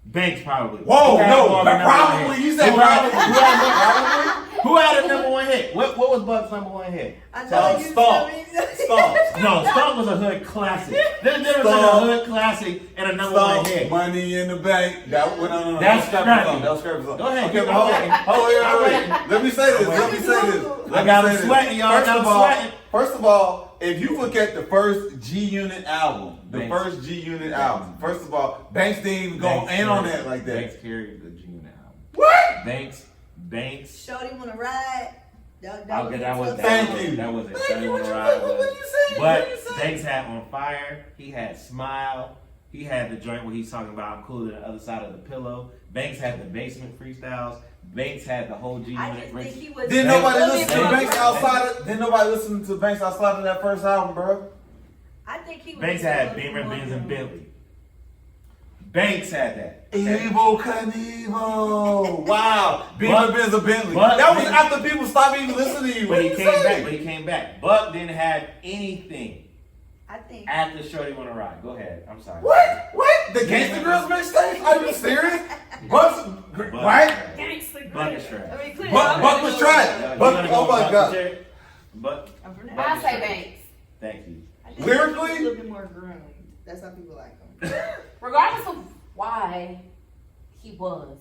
Banks probably. Whoa, Who had no, more of a number one probably. hit? You said Who had- Who had a number one hit? What was Buck's number one hit? I know you Stomp. Stomp. No, Stomp was a hood classic. There's a difference between a hood classic and a number one hit. Money in the bank. That went on. That's scrappy. That was scrappy song. Go ahead, Okay, keep but hold going. on. Hold on. Let me say this. Let me say this. I got him sweating, y'all. I got him sweating. First of all, if you look at the first G Unit album, first of all, Banks didn't even go in on that like that. Banks carried the G Unit album. What? Banks. Shorty wanna ride. Okay, that was Thank that. you. That was it. Thank Shawty you. Wanna What Ride you was- saying? But What you saying? Banks had On Fire. He had Smile. He had the joint where he's talking about I'm cooler than the other side of the pillow. Banks had the basement freestyles. Banks had the whole G I Unit. just think he was. Didn't Banks- nobody Banks- listen to Banks outside of that first album, bro? I think he was. Banks had Beamer, Benz, and Bentley. Banks had that. Evil Knievel. Wow. Beamer, But- Benz, and Bentley. but- That was after people stopped even listening to you. But What he you came saying? back. But he came back. Buck didn't have anything I think. after Shorty Wanna Ride. Go ahead. I'm sorry. What? The Gangsta Girls mixtape? Are you serious? Buck, Buck- right? Buck is trash. I mean, clearly, Buck was trash. You Buck, wanna oh go my Buck God. Jerry? Buck. I'm from I that. say Banks. Thank you. I think Lyrically? he's a little bit more groomed. That's how people like him. Regardless of why he was.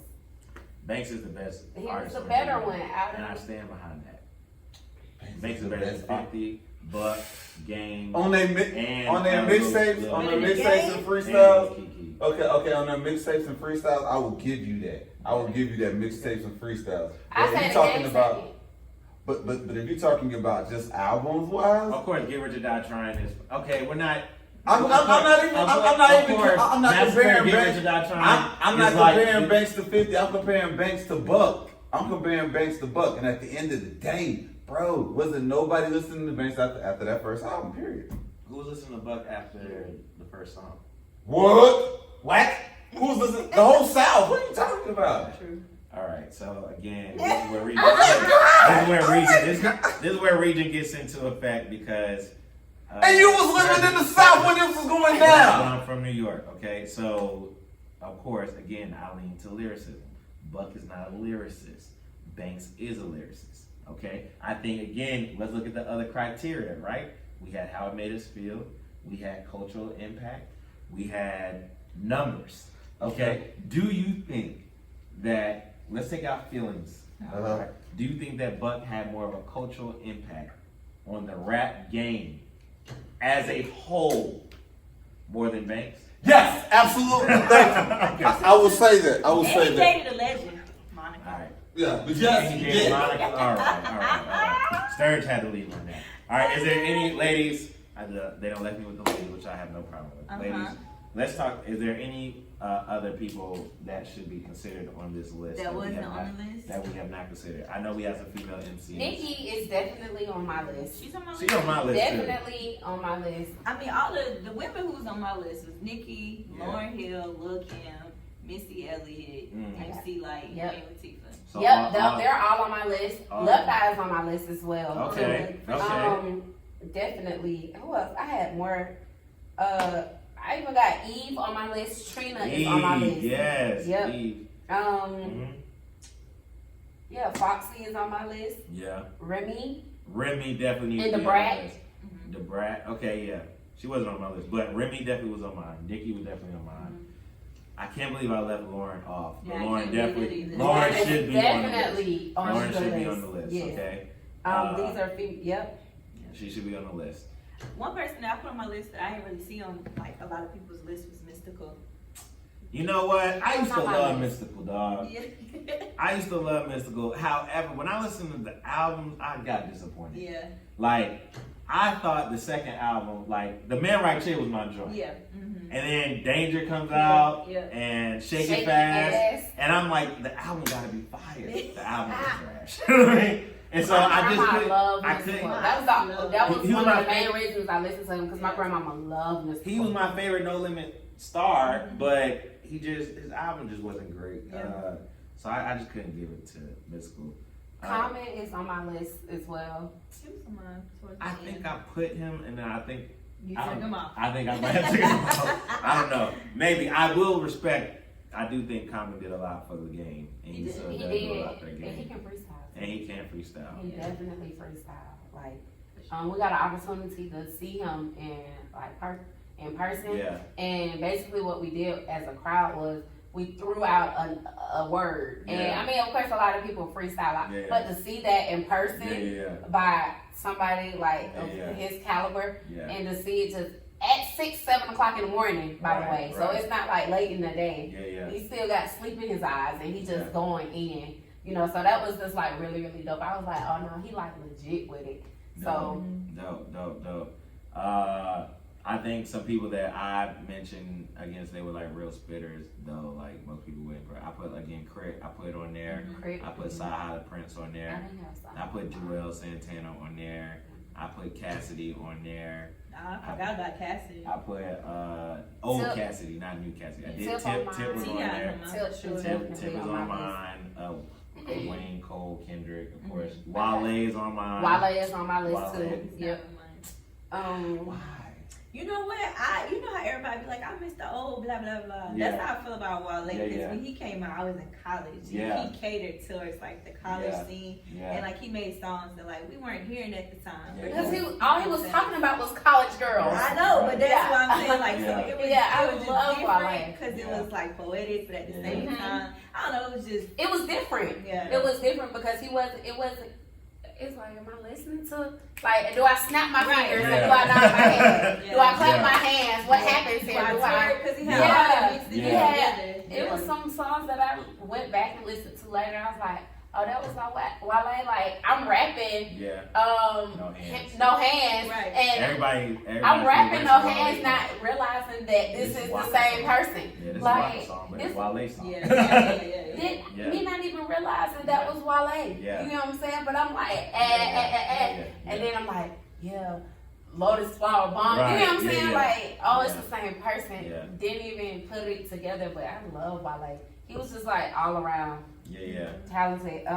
Banks is the best. He was artist the on better the one radio, out and I of stand behind that. Banks is better than 50, Buck, Game, On their and mixtapes, Lil- on Lil- their mixtapes and and freestyles. Kiki. Okay, on their mixtapes and freestyles, I will give you that. I will give you that mixtapes and freestyles. I But if say you're the talking Game about, second. but if you're talking about just albums wise, Of course, Get Rich or Die Trying is okay. We're not. I'm not comparing Banks. I'm not comparing Banks to 50. I'm comparing Banks to Buck. And at the end of the day, bro, wasn't nobody listening to Banks after that first album? Period. Who was listening to Buck after the first song? What? Who's listening? The whole South. What are you talking about? True. All right. So again, this is where Oh region gets into effect because And you was living in the South when this was going Well, down. I'm from New York, okay? So, of course, again, I lean to lyricism. Buck is not a lyricist. Banks is a lyricist, okay? I think, again, let's look at the other criteria, right? We had how it made us feel. We had cultural impact. We had numbers, okay? Do you think that, let's take out feelings, right? Do you think that Buck had more of a cultural impact on the rap game as a whole more than Banks? Yes, absolutely. Thank you. I will say that. I will And say he that. dated a legend, Monica. All right. Yeah, but yes, he Yeah, did. Monica, all right. Sturge had to leave on that. All right, is there any ladies? They don't let me with the ladies, which I have no problem with. Ladies, let's talk. Is there any other people that should be considered on this list That we wasn't have on not- the list? that we have not considered? I know we have some female MCs. Nikki is definitely on my list. She's on my She list. on my list too. Definitely on my list. I mean, all the women who was on my list was Nikki, Yeah. Lauryn Hill, Lil Kim, Missy Elliott, MC Light, Yep. Queen Latifah. So Yep, all- they're all on my list. all- Love Eye is on my list as well. Okay, too. okay. Definitely. Who else? I had more. I even got Eve on my list. Trina is on my list. Yes. Yep. Eve. Um, yeah, Foxy is on my list. Yeah. Remy. Remy definitely needs And to the be on Brat. my list. The Brat. Okay, yeah. She wasn't on my list, but Remy definitely was on mine. Nikki was definitely on mine. I can't believe I left Lauren off. But Yeah, I Lauren can't believe definitely. it either. Lauren Lauren is should be on the list. definitely on Lauren the should list. be on the list. Yes. Okay. These are yep. She should be on the list. One person that I put on my list that I didn't really see on like a lot of people's list was Mystical. You know what? I used to Not my love list. Mystical, dog. Yeah. I used to love Mystical. However, when I listened to the albums, I got disappointed. Yeah. Like, I thought the second album, like, The Man Right Chick was my joint. Yeah. Mm-hmm. And then Danger comes out Yeah. and Shake Shake It It Fast. Fast. And I'm like, the album gotta be fire. The album is trash. You know what I mean? And so I just grandma couldn't. loved I Mr. couldn't. Cook. That was He was one my of the main favorite. reasons I listened to him because my grandmama loved Mr. He was Cook. my favorite No Limit star, but his album just wasn't great. Yeah. So I just couldn't give it to Mystical. Common is on my list as well. He was on mine towards the I end. think I put him, and then I think You I took don't- him off. I think I might have taken him off. I don't know. Maybe I will respect. I do think Common did a lot for the game, and He still did, does do a lot for the and he game, can freestyle. and he can freestyle. He definitely freestyle. Like, we got an opportunity to see him in person. Yeah, And basically, what we did as a crowd was we threw out a word. And Yeah. I mean, of course, a lot of people freestyle, Yeah. but to see that in person yeah, by somebody like of Yeah. his caliber, yeah. and to see it just at 6, 7 o'clock in the morning, by the Right, way. So right. it's not like late in the day. Yeah, He still got sleep in his eyes, and he just Yeah. going in. You know, so that was just like really, really dope. I was like, oh no, he like legit with it. So Dope. I think some people that I mentioned against, they were like real spitters, though. Like most people wouldn't. But I put again Crit. I put on there. Crit. I put Saha the Prince on I there. didn't have some. I put Joel Santana on there. I put Cassidy on there. Nah, I forgot about Cassidy. I put old Tip. Cassidy, not new Cassidy. I did Tip Tip. on Tip was mine. on T.I. there. on mine. Tip Sure. was Tip definitely was on on my list. mine. Wayne, Cole, Kendrick, of course. Wale is on mine. Wale is on my list Wale. too. Yep. Why? You know what? You know how everybody be like, I miss the old blah blah blah. Yeah. That's how I feel about Wale. Yeah, Because yeah. when he came out, I was in college. Yeah. He catered towards like the college Yeah. scene, Yeah. and like he made songs that like we weren't hearing at the time. Yeah. Because all he was talking about was college girls. I know, but that's Yeah. what I'm saying. Like, so Yeah. it was, Yeah, I it was love just Wale. different because it Yeah. was like poetic, but at the Yeah. same Mhm. time, I don't know. It was just It was different. Yeah. It was different because it wasn't. It's like, am I listening to? Like, do I snap my Right. fingers? Yeah. Or do I nod my head? Yeah. Do I clap Yeah. my hands? What happens here? Do I? because he had Yeah. all that mixed Yeah. together. It was some songs that I went back and listened to later. I was like, oh, that was my Wale. Like, I'm rapping. Yeah. No hands. No hands. Right. And Everybody I'm rapping no Wale. hands, not realizing that this is the Wale same song. person. Yeah, this Like, is Wale song, but this- it's Wale song. Yeah. Yeah. Me not even realizing that was Wale. Yeah. You know what I'm saying? But I'm like, Yeah. and then I'm like, yeah, Lotus Flower Bomb. Right. You know what I'm Yeah, saying? yeah. Like, oh, it's Yeah. the same person. Yeah. Didn't even put it together, but I love Wale. He was just like all around Yeah. talented.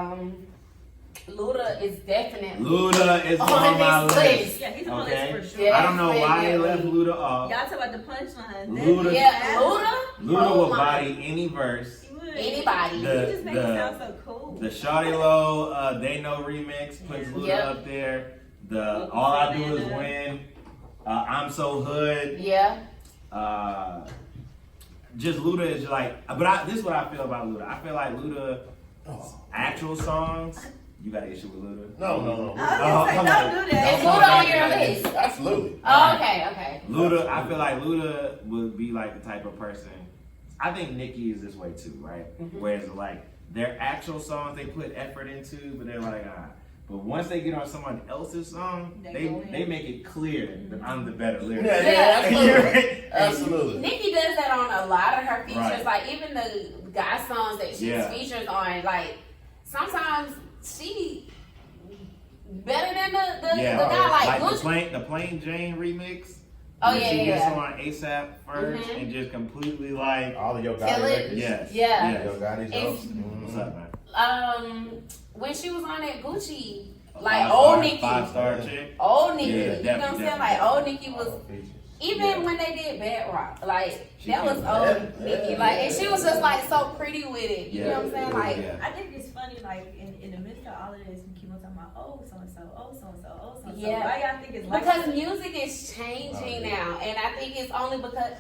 Luda is definitely Luda is on on my this list. list. Yeah, he's on Okay. this for sure. Yeah. I don't know why they left Definitely. Luda off. Y'all talk about the punchline. Luda- Yeah, Luda. Luda Oh will my- body any verse. Anybody. He The- just makes it the- sound so cool. The Shawty Low They Know remix puts Luda Yep. up there. The All I Do Is Win. I'm So Hood. Yeah. Just Luda is like, this is what I feel about Luda. I feel like Luda actual songs. You got an issue with Luda? No. I was Oh, gonna say, come don't on. do that. Is Luda on your list? Absolutely. Oh, okay. Luda, I feel like Luda would be like the type of person. I think Nicki is this way too, right? Whereas like their actual songs they put effort into, but they're like, But once they get on someone else's song, They go in. they make it clear that I'm the better lyric. Yeah, absolutely. Absolutely. Absolutely. Nikki does that on a lot of her features, Right. like even the guy songs that she's Yeah. featured on. Like sometimes she better than the guy like Gucci. the Plain Jane remix. Oh, when yeah, she yeah, gets yeah. on ASAP first Mhm. and just completely like All of your Kill Gotti it. records. yes, Yeah. yes. Yo Gotti's It's- What's up, man? When she was on that Gucci, like Five old star- Nikki, 5-star chick. old Nikki, Yeah, you know what I'm definitely, saying? Like old Nikki was. Features. Even Yeah. when they did Bedrock, like She that was did old that. Nikki, Yeah. like, and she was just like so pretty with it. You know what I'm saying? Like, Yeah. I think it's funny, like in the midst of all of this, we keep on talking about oh so and so, oh so and so, oh so and so. Yeah. Why y'all think it's like because that? music is changing Oh, yeah. now, and I think it's only because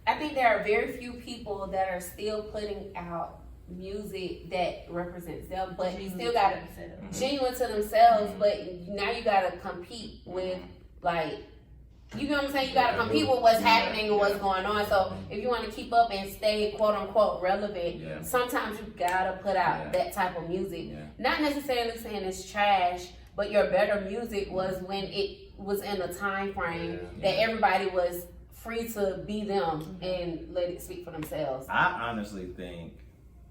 I think there are very few people that are still putting out music that represents them, but you still got to genuine to themselves. But now you got to compete with like. You know what I'm saying? You gotta compete with what's happening and what's going on. So if you want to keep up and stay quote unquote relevant, Yeah. sometimes you gotta put out Yeah. that type of music. Yeah. Not necessarily saying it's trash, but your better music was when it was in a time frame Yeah. that everybody was free to be them and let it speak for themselves. I honestly think,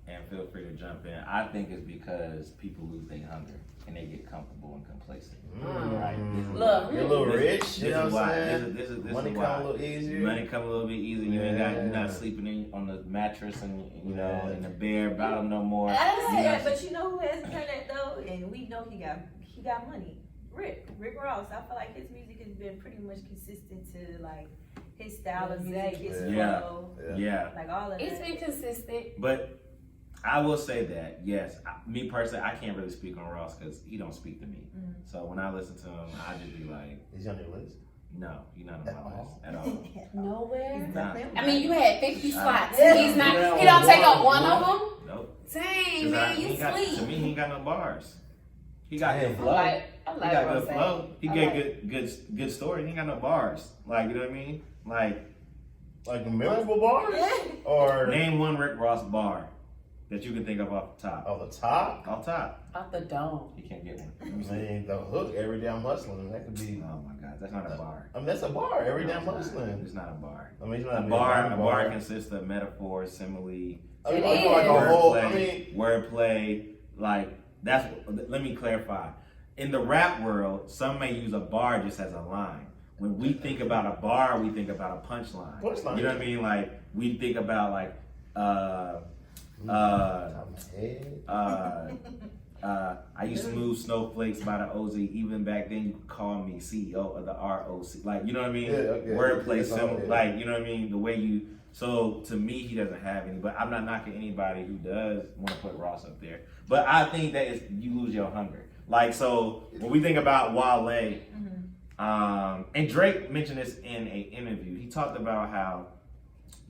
and feel free to jump in, I think it's because people lose their hunger and they get comfortable and complacent. Right. Look. You're a little rich, This you know is what I'm why. saying? This is Money why. come a little easier. Money come a little bit easier. You're Yeah. not sleeping on the mattress and Yeah. in the bare bottom no more. I You know, Yeah, but you know who has done that though, and we know he got money. Rick Ross. I feel like his music has been pretty much consistent to like his style of music, his Yeah. flow, yeah. like all of It's that. been consistent. But I will say that, yes, me personally, I can't really speak on Ross because he don't speak to me. Mhm. So when I listen to him, I just be like, Is he on your list? no, you're not on At my all? list at all. Nowhere. Nah. I mean, you had 50 slots. Yeah. He's not. Yeah. He don't take up one of them. Nope. Dang, 'Cause man, he you ain't got- to sleep. me, he ain't got no bars. He got Damn. good flow. I He like got Rose. good flow. He I get like- good story. He ain't got no bars. Like, you know what I mean? Like, Like memorable bars? Yeah. Or name one Rick Ross bar that you can think of off the top. on the top? Off top. Off the dome. He can't get one. I mean, the hook, Every Day I'm Hustling, that could be. Oh my God, that's not a bar. I mean, that's a bar, Every Day No, I'm it's not. Hustling. It's not a bar. I mean, it's A not bar consists of metaphor, simile, I mean, It I feel like is. a whole. I wordplay, mean, wordplay. Like that's. Let me clarify. In the rap world, some may use a bar just as a line. When we think about a bar, we think about a punchline. Punchline. You know what I mean? Like we think about like top of my head. I used to move snowflakes by the OZ. Even back then, you could call me CEO of the ROC. Like, you know what I mean? Yeah, okay. Wordplay, It's all symbol, good. like, you know what I mean? The way you. So to me, he doesn't have any. But I'm not knocking anybody who does want to put Ross up there. But I think that is you lose your hunger. Like, so when we think about Wale, and Drake mentioned this in an interview. He talked about how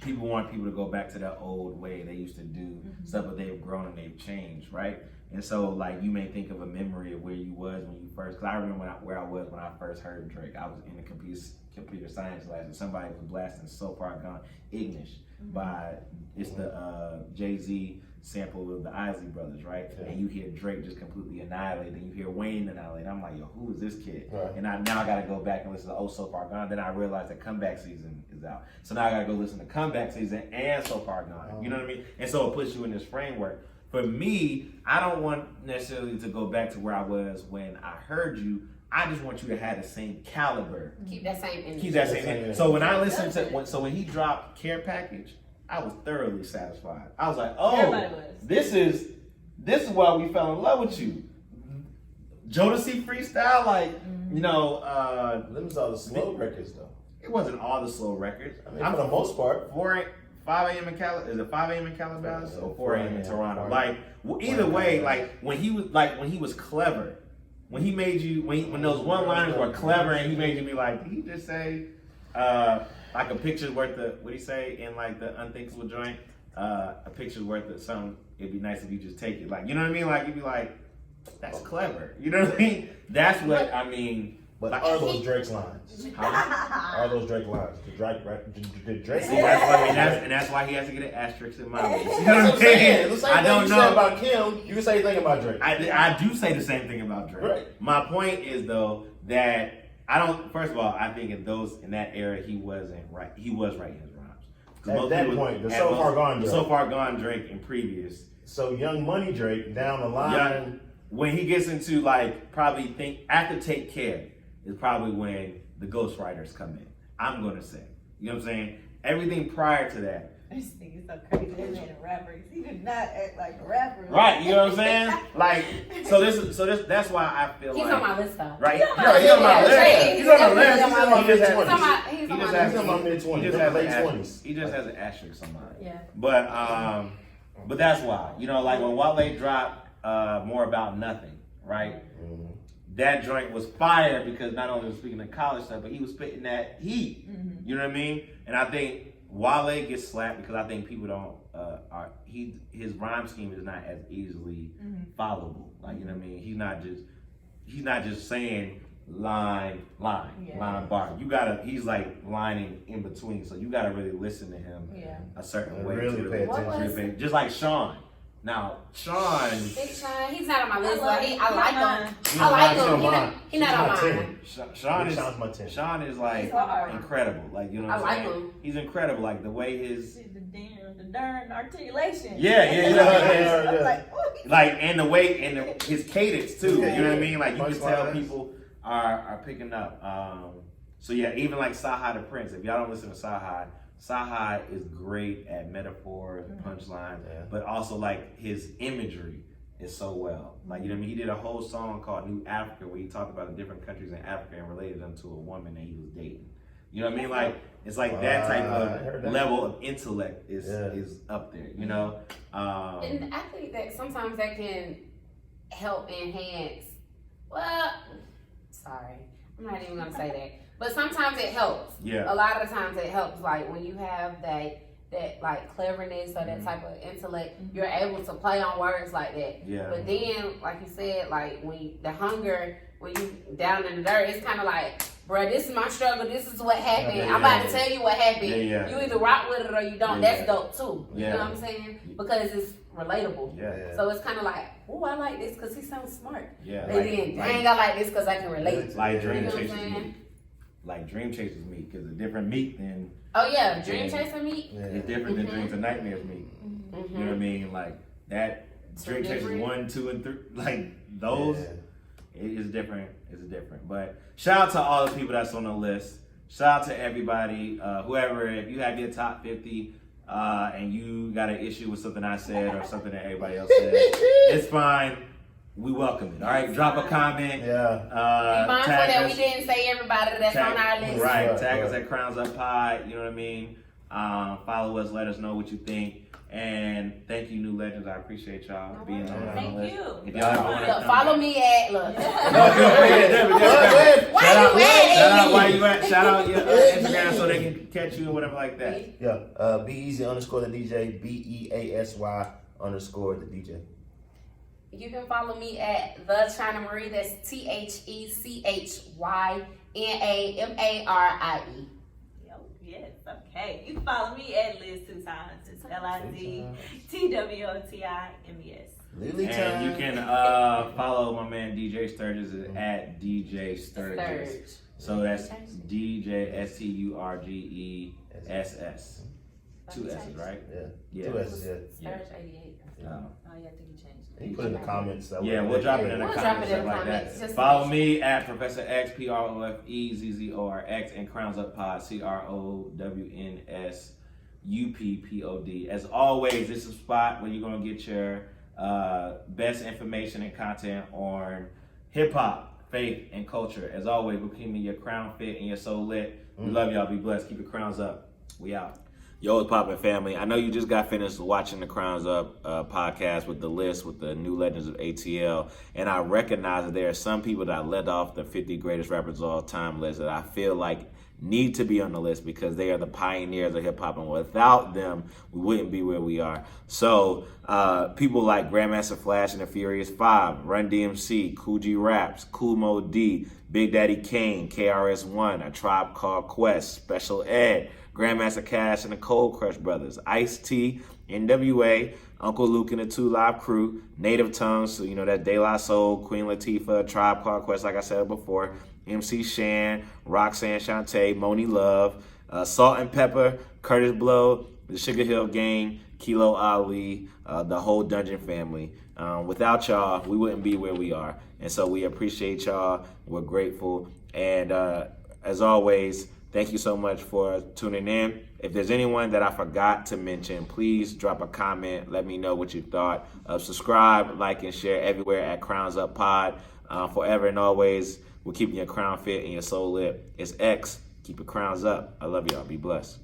people want people to go back to that old way they used to do stuff, but they've grown and they've changed, right? And so, like, you may think of a memory of where you was when you first. Cause I remember where I was when I first heard Drake. I was in the computer science class, and somebody was blasting "So Far Gone" Ignish by it's the Jay-Z sample of the Isley Brothers, right? Yeah. And you hear Drake just completely annihilate, and you hear Wayne annihilate. I'm like, yo, who is this kid? Right. And now I gotta go back and listen to "Oh So Far Gone." Then I realized that Comeback Season is out, so now I gotta go listen to Comeback Season and "So Far Gone." You know what I mean? And so it puts you in this framework. For me, I don't want necessarily to go back to where I was when I heard you. I just want you to have the same caliber. Keep that same energy. Keep that same. Same energy. So when I listened to when he dropped Care Package, I was thoroughly satisfied. I was like, oh, Everybody was. this this is why we fell in love with you. Jodeci freestyle, like, you know, Them is all the slow records though. it wasn't all the slow records. I mean, for the most part. 5 a.m. in Is it 5 a.m. in Calabasas or 4 a.m. in 4 Toronto? a.m. Like, either way, like when he was clever, when he made you, when those one-liners were clever, and he made you be like, did he just say, like a picture's worth of, what'd he say in like the Unthinkable joint? A picture's worth of something. It'd be nice if you just take it. Like, you know what I mean? Like, you'd be like, that's clever. You know what I mean? That's what I mean. But Like, are those Drake's lines? Are those Drake lines? Did Drake? See, that's why he has to get an asterisk in my list. You know what That's I'm saying? The same I thing don't you know. said about Kim, you can say anything about Drake. I do say the same thing about Drake. Right. My point is though that I don't. First of all, I think in that era he wasn't right. He was writing his rhymes. 'Cause At most that people- point, the at So most- Far Gone the Drake. So Far Gone Drake in previous. So Young Money Drake down the line. Young, when he gets into like probably after Take Care is probably when the ghostwriters come in. I'm gonna say. You know what I'm saying? Everything prior to that. This thing is so crazy. That man a rapper. He did not act like a rapper. Right, you know what I'm saying? Like, that's why I feel He's like. on my list though. Right? Yeah, he's on my list. Drake. He's on the list. He's on my He just mid-20s. has- He's he on just my has- He's on my mid-20s. he just has Late an asterisk. 20s. He just has an asterisk on mine. Yeah. But that's why. You know, like when Wale dropped More About Nothing, right? Mhm. That joint was fire because not only was speaking of college stuff, but he was spitting that heat. You know what I mean? And I think Wale gets slapped because I think people don't his rhyme scheme is not as easily followable. Like, you know what I mean? He's not just saying line, bar. He's like lining in between. So you gotta really listen to him a certain way. Really to pay What attention. was- just like Sean. Now, Sean, Big Sean, he's not on my list, I love but him. I like He's him. He's I like not him. on mine. He not on He's my mine. 10. Sean Sean's my 10. Sean is like He's hard. incredible. Like, you know what I I'm like saying? him. He's incredible. Like the way his The darn articulation. yeah. I'm like, oh, Like and the way and his cadence too. You know what I mean? Like you can tell Punchlines. people are picking up. So yeah, even like Saha the Prince. If y'all don't listen to Saha is great at metaphors, punchline, Yeah. but also like his imagery is so well. Like, you know what I mean? He did a whole song called New Africa where he talked about the different countries in Africa and related them to a woman that he was dating. You know what I mean? Like it's like that type I heard of that. level of intellect is Yeah. up there. You know. And I think that sometimes that can help enhance. Well, sorry, I'm not even gonna say that. But sometimes it helps. Yeah. A lot of the times it helps. Like when you have that like cleverness or that type of intellect, you're able to play on words like that. Yeah. But then, like you said, like when the hunger, when you down in the dirt, it's kind of like, bruh, this is my struggle. This is what happened. Yeah, I'm about to tell you what happened. Yeah. You either rock with it or you don't. Yeah. That's dope too. You Yeah. know what I'm saying? Because it's relatable. Yeah. So it's kind of like, oh, I like this because he sounds smart. Yeah. And then, dang, I like this because I can relate. Like You Dream know what I'm Chasers saying? Meek. Like Dream Chasers Meek is a different Meek than Oh yeah, Dream Yeah. Chaser Meek. it's different than Dreams and Nightmares Meek. You know what I mean? Like that So Dream Chasers different. 1, 2, and 3. Like those, Yeah. it is different. It's different. But shout out to all the people that's on the list. Shout out to everybody, whoever. If you have your top 50 and you got an issue with something I said or something that everybody else said, it's fine. We welcome it. All right, drop a comment. Yeah. Be mindful Tag that we us. didn't say everybody that's on our list. Right, Right, tag us right. at Crowns Up Pod, you know what I mean? Follow us, let us know what you think. And thank you, New Legends. I appreciate y'all being on the Thank list. you. If y'all ever wanna Look, come follow back- me at look. No, Why Shout out, you at? shout out where you at. Shout out your Instagram so they can catch you or whatever like that. Yeah. Be easy _ the DJ. BEASY _ the DJ. You can follow me at the China Marie. That's THECHYNAMARIE. Yes, okay. You can follow me at Liz Two Times. It's LIZTWOTIMES. Lily And time. you can follow my man DJ Sturgis at DJ Sturgis. So that's DJ STURGESS. 2 S's, right? Yeah. Yeah. 2 S's, yeah. Sturge 88. oh yeah, I think you changed it. You put in the comments. That Yeah, way. we'll drop it in the We'll drop comments, it in stuff the like comments, that. just Follow to me at Professor X, PROFEZZORX, and Crowns Up Pod, CROWNSUPPOD. As always, this is a spot where you're gonna get your best information and content on hip hop, faith, and culture. As always, we're keeping your crown fit and your soul lit. We love y'all. Be blessed. Keep your crowns up. We out. Yo, it's Poppin' family. I know you just got finished watching the Crowns Up podcast with the list with the new legends of ATL, and I recognize that there are some people that I led off the 50 greatest rappers of all time list that I feel like need to be on the list because they are the pioneers of hip hop, and without them, we wouldn't be where we are. So people like Grandmaster Flash and the Furious Five, Run DMC, Kool G Raps, Kool Mo D, Big Daddy Kane, KRS-One, A Tribe Called Quest, Special Ed, Grandmaster Cash and the Cold Crush Brothers, Ice-T, NWA, Uncle Luke and the 2 Live Crew, Native Tongues, so you know that De La Soul, Queen Latifah, Tribe Called Quest, like I said before, MC Shan, Roxanne Shante, Moni Love, Salt and Pepper, Curtis Blow, the Sugar Hill Gang, Kilo Ali, the whole Dungeon family. Without y'all, we wouldn't be where we are. And so we appreciate y'all. We're grateful. And as always, thank you so much for tuning in. If there's anyone that I forgot to mention, please drop a comment. Let me know what you thought. Subscribe, like, and share everywhere at Crowns Up Pod. Forever and always, we're keeping your crown fit and your soul lit. It's X. Keep your crowns up. I love y'all. Be blessed.